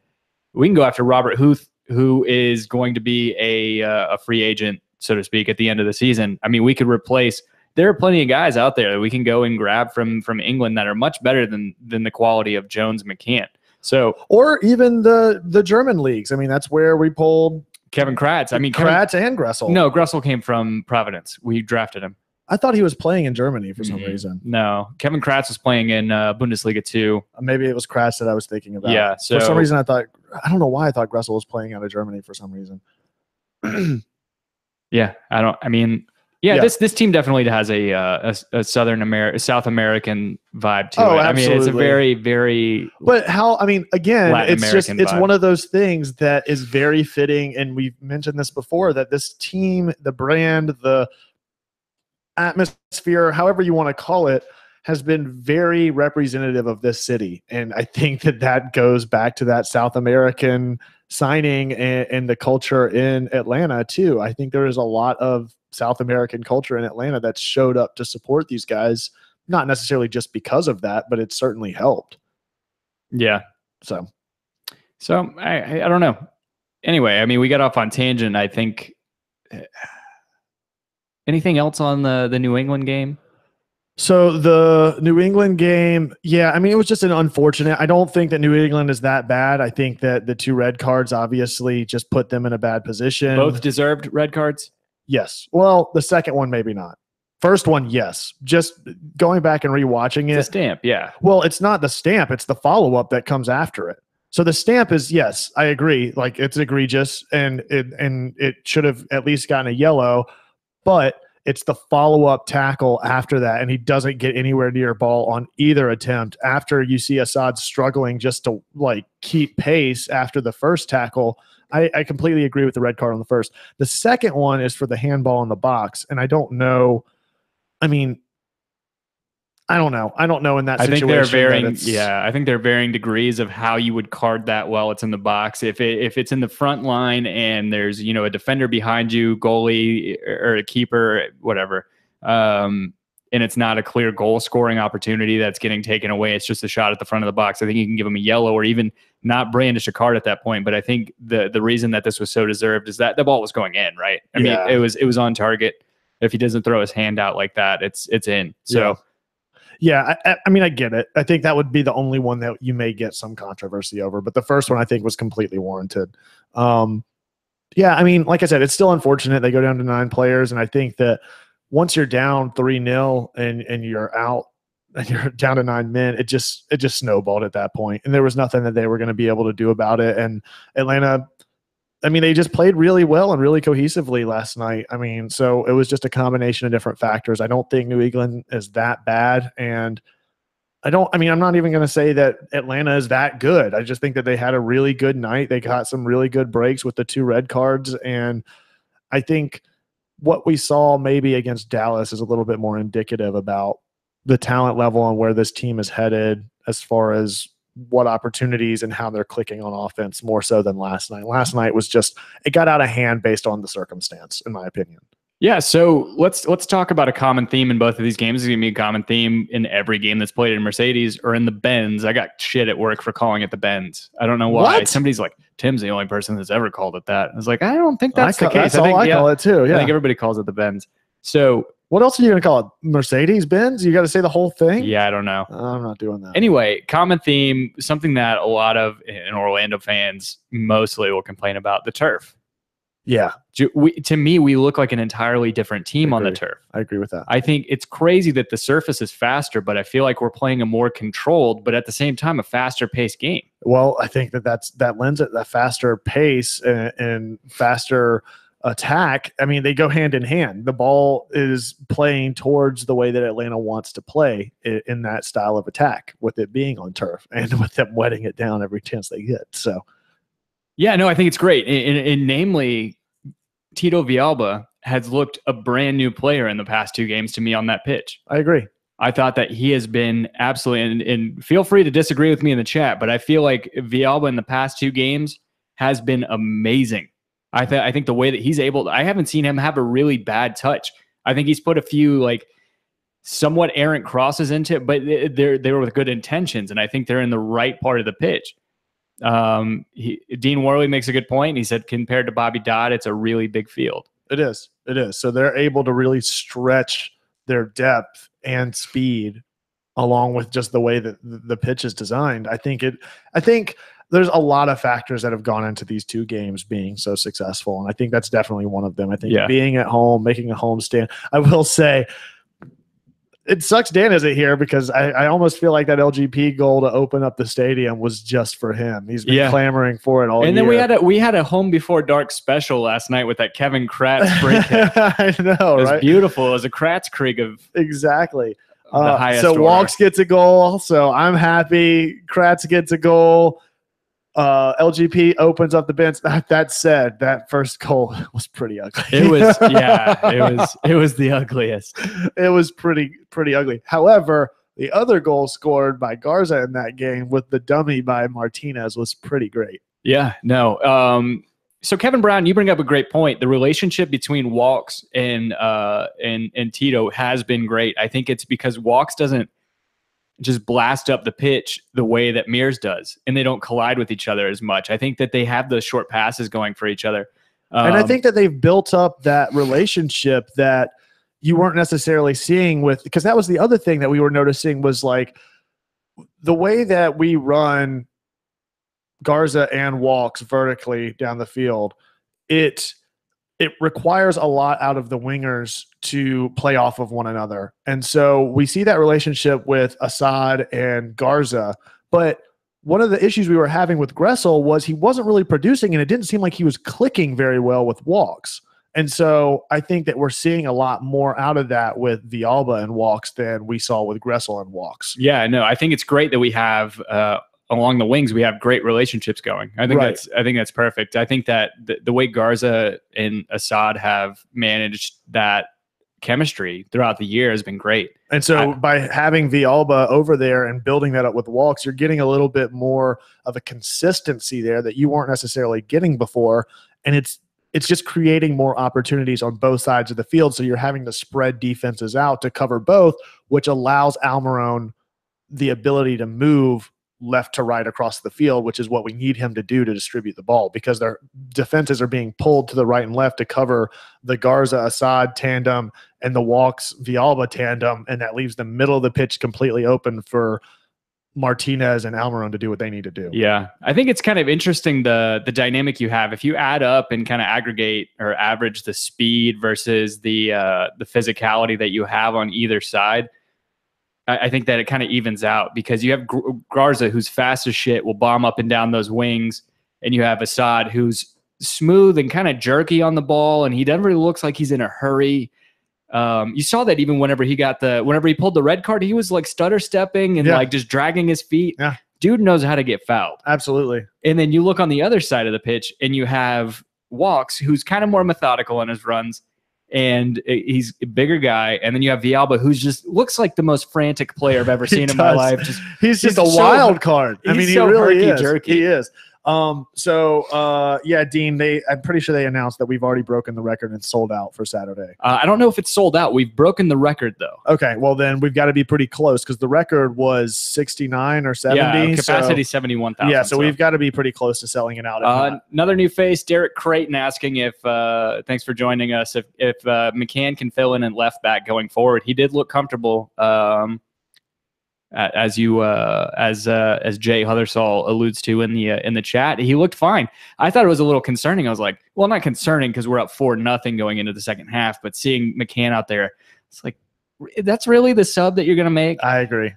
We can go after Robert Huth, who is going to be a free agent, so to speak, at the end of the season. I mean, we could replace. There are plenty of guys out there that we can go and grab from England that are much better than the quality of Jones and McCann. So, or even the German leagues. I mean, that's where we pulled Kevin Kratz. I mean, Kratz and Gressel. No, Gressel came from Providence. We drafted him. I thought he was playing in Germany for some reason. No, Kevin Kratz was playing in Bundesliga 2. Maybe it was Kratz that I was thinking about. Yeah. So for some reason, I don't know why I thought Gressel was playing out of Germany for some reason. Yeah, this team definitely has a South American vibe to it. Absolutely. I mean, it's a very, very. But again, Latin it's vibe. one of those things that is very fitting, and we've mentioned this before, that this team, the brand, the atmosphere, however you want to call it, has been very representative of this city. And I think that goes back to that South American signing and the culture in Atlanta too. I think there is a lot of South American culture in Atlanta that showed up to support these guys, not necessarily just because of that, but it certainly helped. Yeah. So I don't know. Anyway, I mean, we got off on tangent. I think. Anything else on the New England game? So the New England game, yeah, I mean, it was just an unfortunate. I don't think that New England is that bad. I think that the 2 red cards obviously just put them in a bad position. Both deserved red cards? Yes. Well, the second one, maybe not. First one, yes. Just going back and rewatching it. It's a stamp, yeah. Well, it's not the stamp. It's the follow-up that comes after it. So the stamp is, yes, I agree. Like, it's egregious, and it should have at least gotten a yellow. But it's the follow-up tackle after that, and he doesn't get anywhere near ball on either attempt. After you see Assad struggling just to keep pace after the first tackle, I completely agree with the red card on the first. The second one is for the handball in the box, and I don't know. I mean, I don't know. I don't know in that situation. I think they're varying. Yeah, I think they're varying degrees of how you would card that while it's in the box. If it's in the front line and there's a defender behind you, goalie or a keeper, whatever, and it's not a clear goal scoring opportunity that's getting taken away, it's just a shot at the front of the box. I think you can give him a yellow or even not brandish a card at that point. But I think the reason that this was so deserved is that the ball was going in, right? I mean, it was on target. If he doesn't throw his hand out like that, it's in. So. Yeah. Yeah, I mean, I get it. I think that would be the only one that you may get some controversy over. But the first one, I think, was completely warranted. Yeah, I mean, like I said, it's still unfortunate. They go down to 9 players. And I think that once you're down 3-0 and you're out and you're down to 9 men, it just snowballed at that point. And there was nothing that they were going to be able to do about it. And Atlanta, I mean, they just played really well and really cohesively last night. I mean, so it was just a combination of different factors. I don't think New England is that bad. And I'm not even going to say that Atlanta is that good. I just think that they had a really good night. They got some really good breaks with the 2 red cards. And I think what we saw maybe against Dallas is a little bit more indicative about the talent level and where this team is headed as far as what opportunities and how they're clicking on offense more so than last night. Last night was just, it got out of hand based on the circumstance, in my opinion. Yeah, so let's talk about a common theme in both of these games. It's going to be a common theme in every game that's played in Mercedes or in the Benz. I got shit at work for calling it the Benz. I don't know why. What? Somebody's like, Tim's the only person that's ever called it that. I was like, I don't think that's the case. That's all I call it too. Yeah. I think everybody calls it the Benz. So what else are you going to call it? Mercedes Benz? You got to say the whole thing? Yeah, I don't know. I'm not doing that. Anyway, common theme, something that a lot of Orlando fans mostly will complain about, the turf. Yeah. To me, we look like an entirely different team on the turf. I agree with that. I think it's crazy that the surface is faster, but I feel like we're playing a more controlled, but at the same time, a faster paced game. Well, I think that lends it that faster pace and faster attack. I mean, they go hand in hand. The ball is playing towards the way that Atlanta wants to play in that style of attack, with it being on turf and with them wetting it down every chance they get. So, yeah, no, I think it's great. And namely, Tito Villalba has looked a brand new player in the past 2 games to me on that pitch. I agree. I thought that he has been absolutely, and feel free to disagree with me in the chat, but I feel like Villalba in the past 2 games has been amazing. I think the way that he's able to, I haven't seen him have a really bad touch. I think he's put a few like somewhat errant crosses into it, but they were with good intentions, and I think they're in the right part of the pitch. Dean Worley makes a good point. He said compared to Bobby Dodd, it's a really big field. It is. So they're able to really stretch their depth and speed along with just the way that the pitch is designed. I think there's a lot of factors that have gone into these 2 games being so successful, and I think that's definitely one of them. I think being at home, making a home stand. I will say, it sucks Dan isn't here because I almost feel like that LGP goal to open up the stadium was just for him. He's been clamoring for it all year. And then we had a home before dark special last night with that Kevin Kratz free kick. I know, it was right? beautiful. It was a Kratz Krieg of exactly. The highest so order. Walks gets a goal, so I'm happy. Kratz gets a goal. LGP opens up the bench. That said, that first goal was pretty ugly. It was, it was the ugliest. It was pretty ugly. However, the other goal scored by Garza in that game with the dummy by Martinez was pretty great. Yeah, no. So Kevin Brown, you bring up a great point. The relationship between Walks and Tito has been great. I think it's because Walks doesn't just blast up the pitch the way that Mears does, and they don't collide with each other as much. I think that they have those short passes going for each other. And I think that they've built up that relationship that you weren't necessarily seeing with, because that was the other thing that we were noticing was like the way that we run Garza and Walks vertically down the field, it requires a lot out of the wingers to play off of one another. And so we see that relationship with Assad and Garza. But one of the issues we were having with Gressel was he wasn't really producing, and it didn't seem like he was clicking very well with Walks. And so I think that we're seeing a lot more out of that with Villalba and Walks than we saw with Gressel and Walks. Yeah, no, I think it's great that we have along the wings, we have great relationships going. I think that's perfect. I think that the way Garza and Assad have managed that chemistry throughout the year has been great. And so by having Villalba over there and building that up with Walks, you're getting a little bit more of a consistency there that you weren't necessarily getting before. And it's just creating more opportunities on both sides of the field. So you're having to spread defenses out to cover both, which allows Almiron the ability to move left to right across the field, which is what we need him to do to distribute the ball, because their defenses are being pulled to the right and left to cover the Garza-Assad tandem and the Walks-Villalba tandem, and that leaves the middle of the pitch completely open for Martinez and Almiron to do what they need to do. Yeah, I think it's kind of interesting the dynamic you have. If you add up and kind of aggregate or average the speed versus the physicality that you have on either side, I think that it kind of evens out, because you have Garza, who's fast as shit, will bomb up and down those wings, and you have Assad, who's smooth and kind of jerky on the ball, and he never really looks like he's in a hurry. You saw that even whenever he pulled the red card, he was like stutter stepping and like just dragging his feet. Yeah. Dude knows how to get fouled. Absolutely. And then you look on the other side of the pitch and you have Walks, who's kind of more methodical in his runs. and he's a bigger guy. And then you have Villalba, who's just looks like the most frantic player I've ever seen in my life. He's just a wild card. I mean, he really is. He is. Yeah, Dean, I'm pretty sure they announced that we've already broken the record and sold out for Saturday. I don't know if it's sold out. We've broken the record though. Okay, well then we've got to be pretty close because the record was 69 or 70. Yeah, capacity 71,000. Yeah, so we've got to be pretty close to selling it out. Another new face, Derek Creighton, asking if thanks for joining us. If McCann can fill in at left back going forward, he did look comfortable. As Jay Huthersall alludes to in the chat, he looked fine. I thought it was a little concerning. I was like, well, not concerning because we're up 4-0 going into the second half, but seeing McCann out there, it's like, that's really the sub that you're going to make. I agree.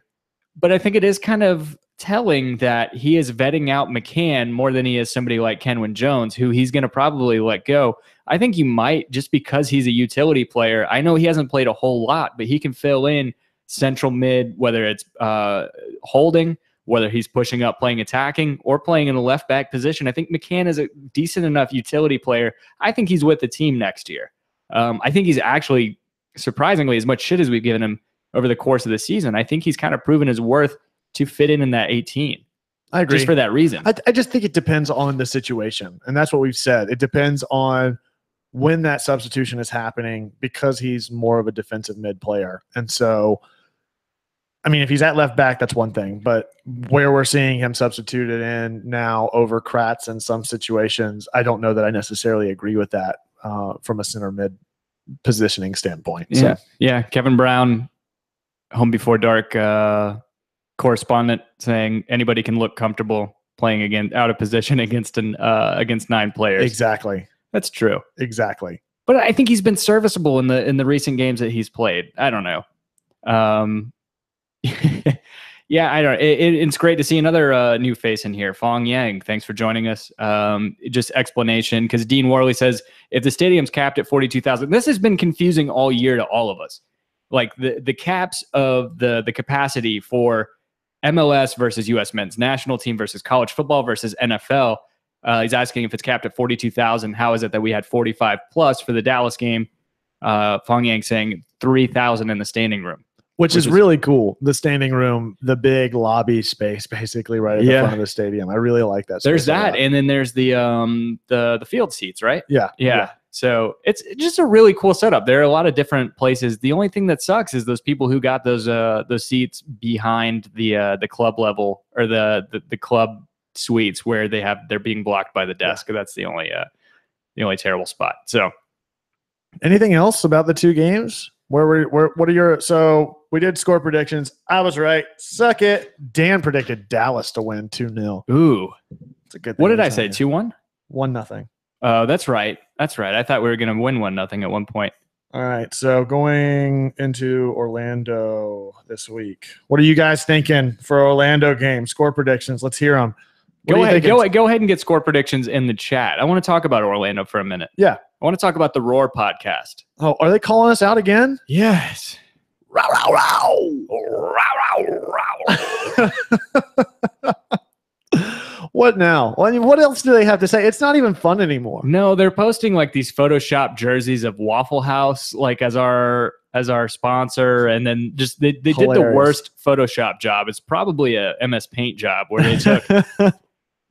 But I think it is kind of telling that he is vetting out McCann more than he is somebody like Kenwyne Jones, who he's going to probably let go. I think you might, just because he's a utility player. I know he hasn't played a whole lot, but he can fill in central mid, whether it's holding, whether he's pushing up, playing attacking, or playing in the left back position. I think McCann is a decent enough utility player. I think he's with the team next year. I think he's actually, surprisingly, as much shit as we've given him over the course of the season, I think he's kind of proven his worth to fit in that 18. I agree. Just for that reason. I just think it depends on the situation. And that's what we've said. It depends on when that substitution is happening because he's more of a defensive mid player. And so, I mean, if he's at left back, that's one thing. But where we're seeing him substituted in now over Kratz in some situations, I don't know that I necessarily agree with that from a center mid positioning standpoint. Yeah, so. Yeah. Kevin Brown, Home Before Dark correspondent, saying anybody can look comfortable playing out of position against 9 players. Exactly. That's true. Exactly. But I think he's been serviceable in the recent games that he's played. I don't know. Yeah, I don't. It's great to see another new face in here, Fong Yang. Thanks for joining us. Just explanation, because Dean Worley says if the stadium's capped at 42,000, this has been confusing all year to all of us. Like the caps of the capacity for MLS versus U.S. men's national team versus college football versus NFL. He's asking if it's capped at 42,000. How is it that we had 45 plus for the Dallas game? Fong Yang saying 3,000 in the standing room. Which is really cool. The standing room, the big lobby space, basically right at the front of the stadium. I really like that. There's that, and then there's the field seats, right? Yeah. So it's just a really cool setup. There are a lot of different places. The only thing that sucks is those people who got those seats behind the club level or the club suites where they're being blocked by the desk. That's the only terrible spot. So, anything else about the two games? What are your, so we did score predictions. I was right. Suck it. Dan predicted Dallas to win 2-0. Ooh. It's a good thing. What did I say? 2-1? 1-0. That's right. That's right. I thought we were going to win 1-0 at one point. All right. So going into Orlando this week, what are you guys thinking for Orlando game? Score predictions. Let's hear them. Go ahead and get score predictions in the chat. I want to talk about Orlando for a minute. Yeah. I want to talk about the Roar podcast. Oh, are they calling us out again? Yes. Row, row, row. Row, row, row. What now? I mean, what else do they have to say? It's not even fun anymore. No, they're posting like these Photoshop jerseys of Waffle House, like as our sponsor, and then just they did the worst Photoshop job. It's probably a MS Paint job where they took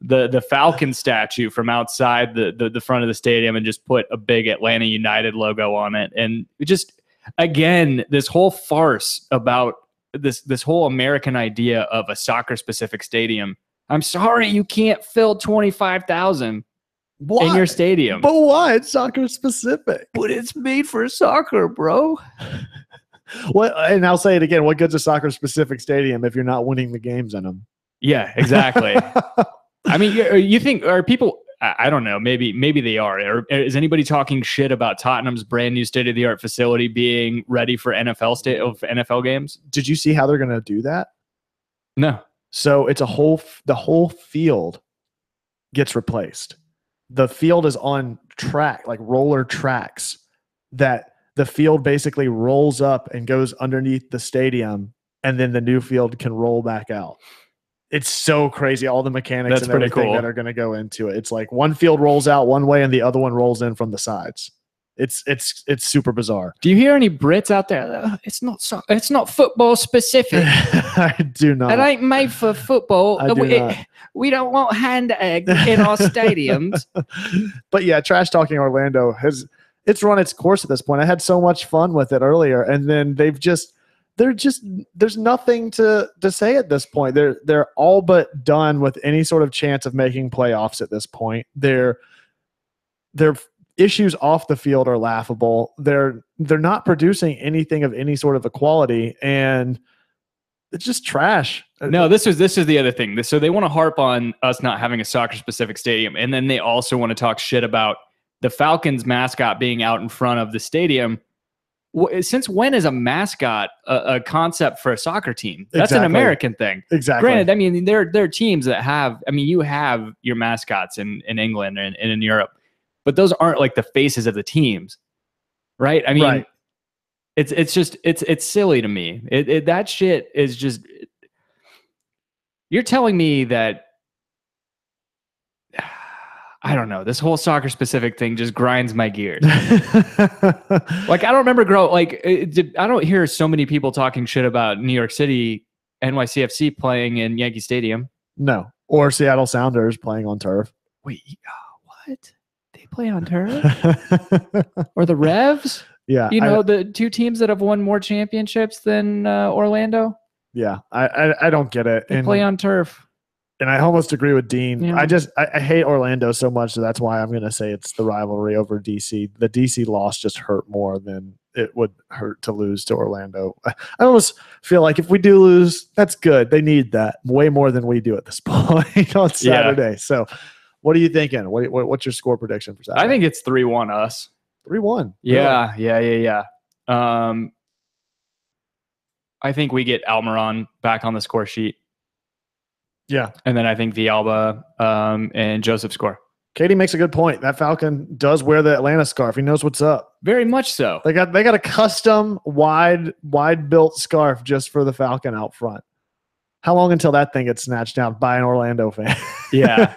the Falcon statue from outside the front of the stadium and just put a big Atlanta United logo on it. And just, again, this whole farce about this whole American idea of a soccer-specific stadium. I'm sorry, you can't fill 25,000 in your stadium. But why? It's soccer-specific. But it's made for soccer, bro. What? And I'll say it again. What good's a soccer-specific stadium if you're not winning the games in them? Yeah, exactly. I mean, you think, are people, I don't know, maybe they are. Is anybody talking shit about Tottenham's brand new state-of-the-art facility being ready for NFL games? Did you see how they're going to do that? No. So it's the whole field gets replaced. The field is on track, like roller tracks, that the field basically rolls up and goes underneath the stadium, and then the new field can roll back out. It's so crazy, all the mechanics and everything that are going to go into it. It's like one field rolls out one way and the other one rolls in from the sides. It's super bizarre. Do you hear any Brits out there? It's not football specific. I do not. It ain't made for football. We don't want hand egg in our stadiums. But yeah, trash talking Orlando it's run its course at this point. I had so much fun with it earlier, and then there's nothing to say at this point. They're all but done with any sort of chance of making playoffs at this point. Their issues off the field are laughable. They're not producing anything of any sort of equality, and it's just trash. No, this is the other thing. So they want to harp on us not having a soccer specific stadium, and then they also want to talk shit about the Falcons mascot being out in front of the stadium. Since when is a mascot a concept for a soccer team? That's an American thing. Exactly. Granted, I mean, there are teams that have, I mean, you have your mascots in England and in Europe, but those aren't like the faces of the teams, right? I mean, it's just silly to me. That shit is just, you're telling me that, I don't know. This whole soccer specific thing just grinds my gears. Like, I don't remember I don't hear so many people talking shit about New York City, NYCFC playing in Yankee Stadium. No. Or Seattle Sounders playing on turf. Wait, what? They play on turf? Or the Revs? Yeah. You know, the two teams that have won more championships than Orlando? Yeah. I don't get it. They play on turf. And I almost agree with Dean. Yeah. I hate Orlando so much, so that's why I'm going to say it's the rivalry over DC. The DC loss just hurt more than it would hurt to lose to Orlando. I almost feel like if we do lose, that's good. They need that way more than we do at this point on Saturday. Yeah. So what are you thinking? What's your score prediction for Saturday? I think it's 3-1 us. 3-1. Yeah, really? Yeah. I think we get Almiron back on the score sheet. Yeah. And then I think Villalba and Joseph score. Katie makes a good point. That Falcon does wear the Atlanta scarf. He knows what's up. Very much so. They got a custom wide built scarf just for the Falcon out front. How long until that thing gets snatched down by an Orlando fan? Yeah.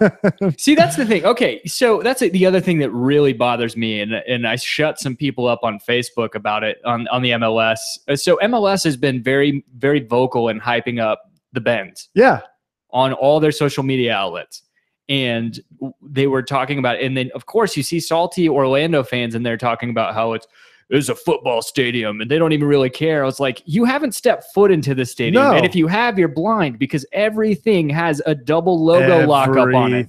See, that's the thing. Okay, so that's the other thing that really bothers me, and I shut some people up on Facebook about it on the MLS. So MLS has been very, very vocal in hyping up the Bends. Yeah. On all their social media outlets. And they were talking about it. And then, of course, you see salty Orlando fans and they're talking about how it's a football stadium and they don't even really care. I was like, you haven't stepped foot into the stadium. No. And if you have, you're blind because everything has a double logo lockup on it.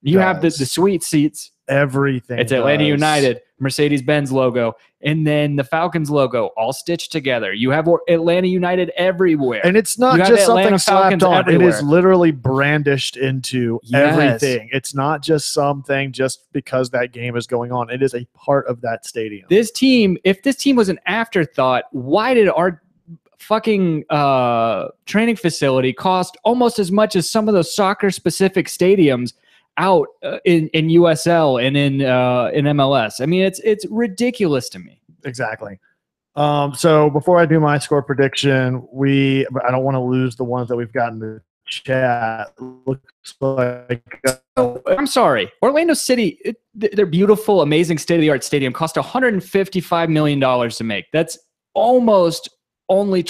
You have the sweet seats. Everything. It's Atlanta United, Mercedes-Benz logo, and then the Falcons logo all stitched together. You have Atlanta United everywhere. And it's not just something slapped on. Everywhere. It is literally brandished into everything. It's not just something just because that game is going on. It is a part of that stadium. This team, if this team was an afterthought, why did our fucking training facility cost almost as much as some of those soccer-specific stadiums out in USL and in MLS? I mean, it's ridiculous to me. Exactly. So before I do my score prediction, I don't want to lose the ones that we've got in the chat. Looks like I'm sorry, Orlando City, their beautiful, amazing state-of-the-art stadium cost $155 million to make. That's almost only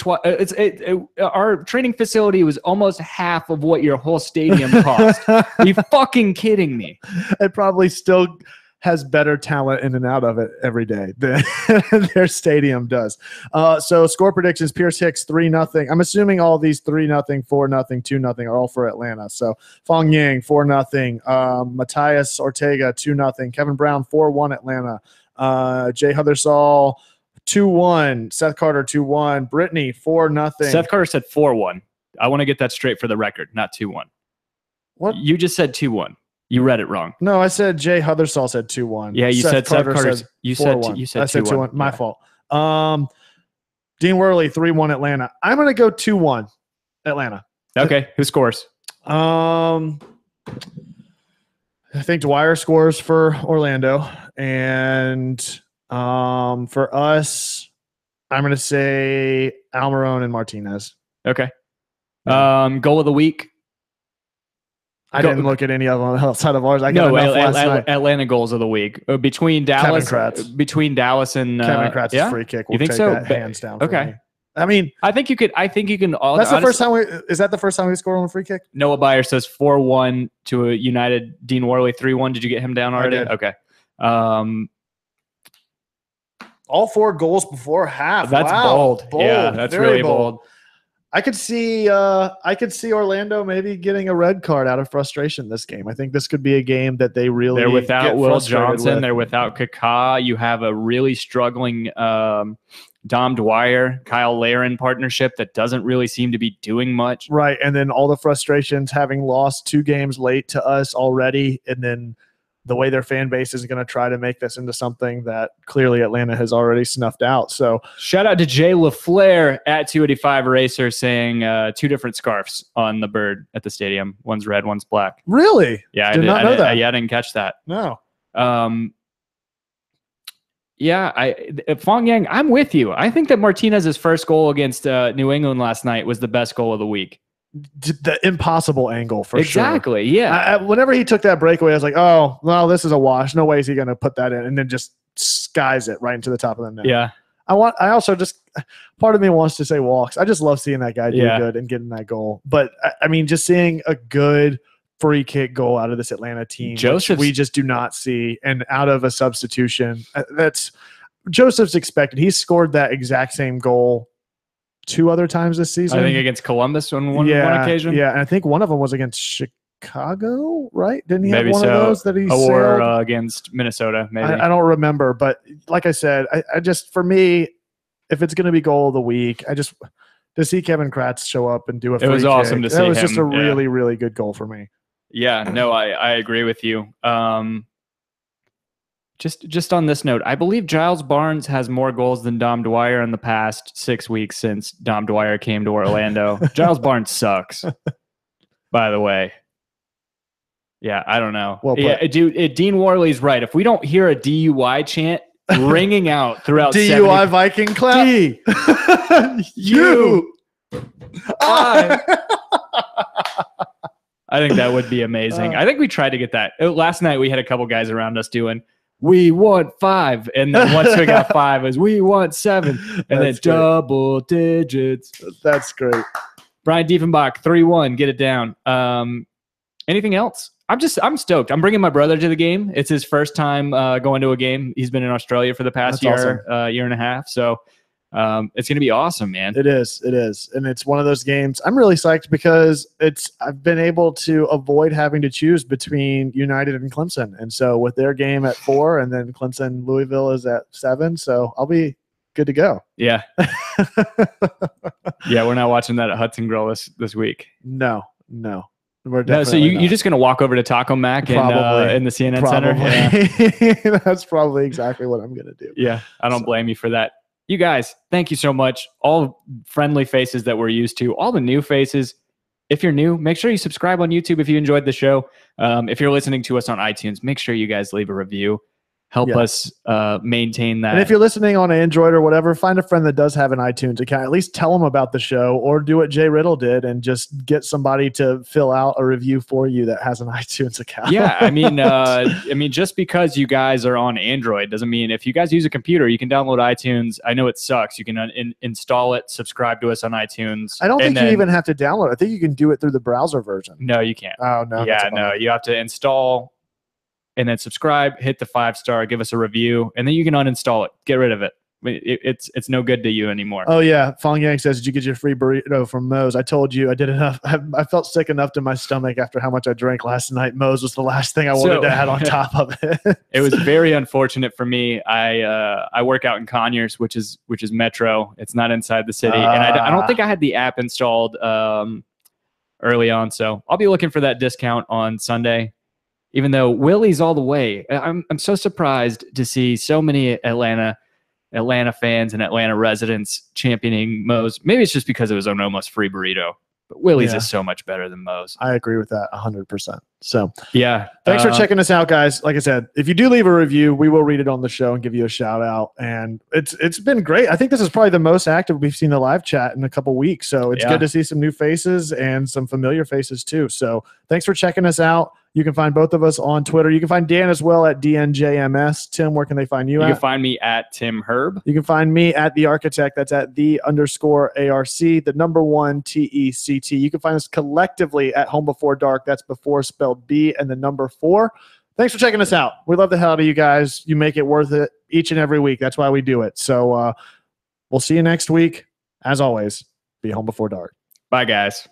our training facility was almost half of what your whole stadium cost. Are you fucking kidding me? It probably still has better talent in and out of it every day than their stadium does. So score predictions: Pierce Hicks 3-0. I'm assuming all these 3-0, 4-0, 2-0 are all for Atlanta. So Fong Yang 4-0, Matthias Ortega 2-0, Kevin Brown 4-1 Atlanta, Jay Huthersall 2-1, Seth Carter 2-1, Brittany 4-0. Seth Carter said 4-1. I want to get that straight for the record, not 2-1. What? You just said 2-1. You read it wrong. No, I said Jay Huthersall said 2-1. Yeah, you said Seth Carter. You said 2-1. My fault. Dean Worley 3-1 Atlanta. I'm gonna go 2-1 Atlanta. Okay, who scores? I think Dwyer scores for Orlando, and for us, I'm gonna say Almiron and Martinez. Okay. Goal of the week. I didn't look at any of them outside of ours. I got enough last night. Atlanta goals of the week between Dallas and Kevin Kratz's free kick. Will take that hands down. Okay. Me. I mean, I think you can. That's the first time is that the first time we scored on a free kick? Noah Byer says 4-1 to a United. Dean Worley 3-1. Did you get him down already? I did. Okay. All 4 goals before half. That's bold. Yeah, that's really bold. I could see Orlando maybe getting a red card out of frustration this game. I think this could be a game that they're without Will Johnson. They're without Kaká. You have a really struggling Dom Dwyer, Kyle Larin partnership that doesn't really seem to be doing much. Right, and then all the frustrations having lost 2 games late to us already, and then the way their fan base is going to try to make this into something that clearly Atlanta has already snuffed out. So shout out to Jay LaFleur at 285 Racer saying 2 different scarves on the bird at the stadium. One's red, one's black. Really? Yeah, I did not know that. I didn't catch that. No. Yeah, Fong Yang, I'm with you. I think that Martinez's first goal against New England last night was the best goal of the week. The impossible angle for sure. Exactly. Yeah. Whenever he took that breakaway, I was like, oh, well, this is a wash. No way is he going to put that in, and then just skies it right into the top of the net. Yeah. I also just part of me wants to say walks. I just love seeing that guy do good and getting that goal. But I mean, just seeing a good free kick goal out of this Atlanta team, which we just do not see, and out of a substitution. That's Joseph's expected. He's scored that exact same goal 2 other times this season. I think against Columbus on one occasion. Yeah, and I think one of them was against Chicago, right? Didn't he have one of those that he or against Minnesota? Maybe I don't remember, but like I said, I just, for me, if it's going to be goal of the week, to see Kevin Kratz show up and do a free kick. It was awesome to see him. That was just a really, really good goal for me. Yeah, no, I agree with you. Just on this note, I believe Giles Barnes has more goals than Dom Dwyer in the past 6 weeks since Dom Dwyer came to Orlando. Giles Barnes sucks, by the way. Yeah, I don't know. Well, Dean Worley's right. If we don't hear a DUI chant ringing out throughout DUI Viking clap. D, U, I. I think that would be amazing. I think we tried to get that. Last night we had a couple guys around us doing, we want 5. And then once we got 5, it was, we want 7. And then double digits. That's great. Brian Diefenbach, 3-1. Get it down. Anything else? I'm stoked. I'm bringing my brother to the game. It's his first time going to a game. He's been in Australia for the past year and a half. So it's going to be awesome, man. It is. And it's one of those games. I'm really psyched because I've been able to avoid having to choose between United and Clemson. And so with their game at 4 and then Clemson Louisville is at 7. So I'll be good to go. Yeah. Yeah. We're not watching that at Hudson Grill this week. No. We're so you're just going to walk over to Taco Mac in the CNN Center? Yeah. That's probably exactly what I'm going to do. Yeah. I don't blame you for that. You guys, thank you so much. All friendly faces that we're used to, all the new faces. If you're new, make sure you subscribe on YouTube if you enjoyed the show. If you're listening to us on iTunes, make sure you guys leave a review. Help us maintain that. And if you're listening on Android or whatever, find a friend that does have an iTunes account. At least tell them about the show, or do what Jay Riddle did and just get somebody to fill out a review for you that has an iTunes account. Yeah, I mean, just because you guys are on Android doesn't mean if you guys use a computer, you can download iTunes. I know it sucks. You can install it, subscribe to us on iTunes. I don't think you even have to download. I think you can do it through the browser version. No, you can't. Oh no. Yeah, no, you have to install. And then subscribe, hit the 5-star, give us a review, and then you can uninstall it. Get rid of it. It's no good to you anymore. Oh yeah, Fong Yang says, "Did you get your free burrito from Moe's?" I told you I did enough. I felt sick enough to my stomach after how much I drank last night. Moe's was the last thing I wanted to add on top of it. It was very unfortunate for me. I work out in Conyers, which is Metro. It's not inside the city, and I don't think I had the app installed early on. So I'll be looking for that discount on Sunday. Even though Willie's all the way, I'm so surprised to see so many Atlanta fans and Atlanta residents championing Moe's. Maybe it's just because it was an almost free burrito. But Willie's Yeah. is so much better than Moe's. I agree with that 100%. So Yeah. thanks for checking us out, guys. Like I said, if you do leave a review, we will read it on the show and give you a shout out. And it's been great. I think this is probably the most active we've seen the live chat in a couple weeks. So it's good to see some new faces and some familiar faces too. So thanks for checking us out. You can find both of us on Twitter. You can find Dan as well at DNJMS. Tim, where can they find you at? You can find me at Tim Herb. You can find me at The Architect. That's at _ARC, the number 1 TECT. You can find us collectively at Home Before Dark. That's before spelled B and the number 4. Thanks for checking us out. We love the hell out of you guys. You make it worth it each and every week. That's why we do it. So we'll see you next week. As always, be home before dark. Bye, guys.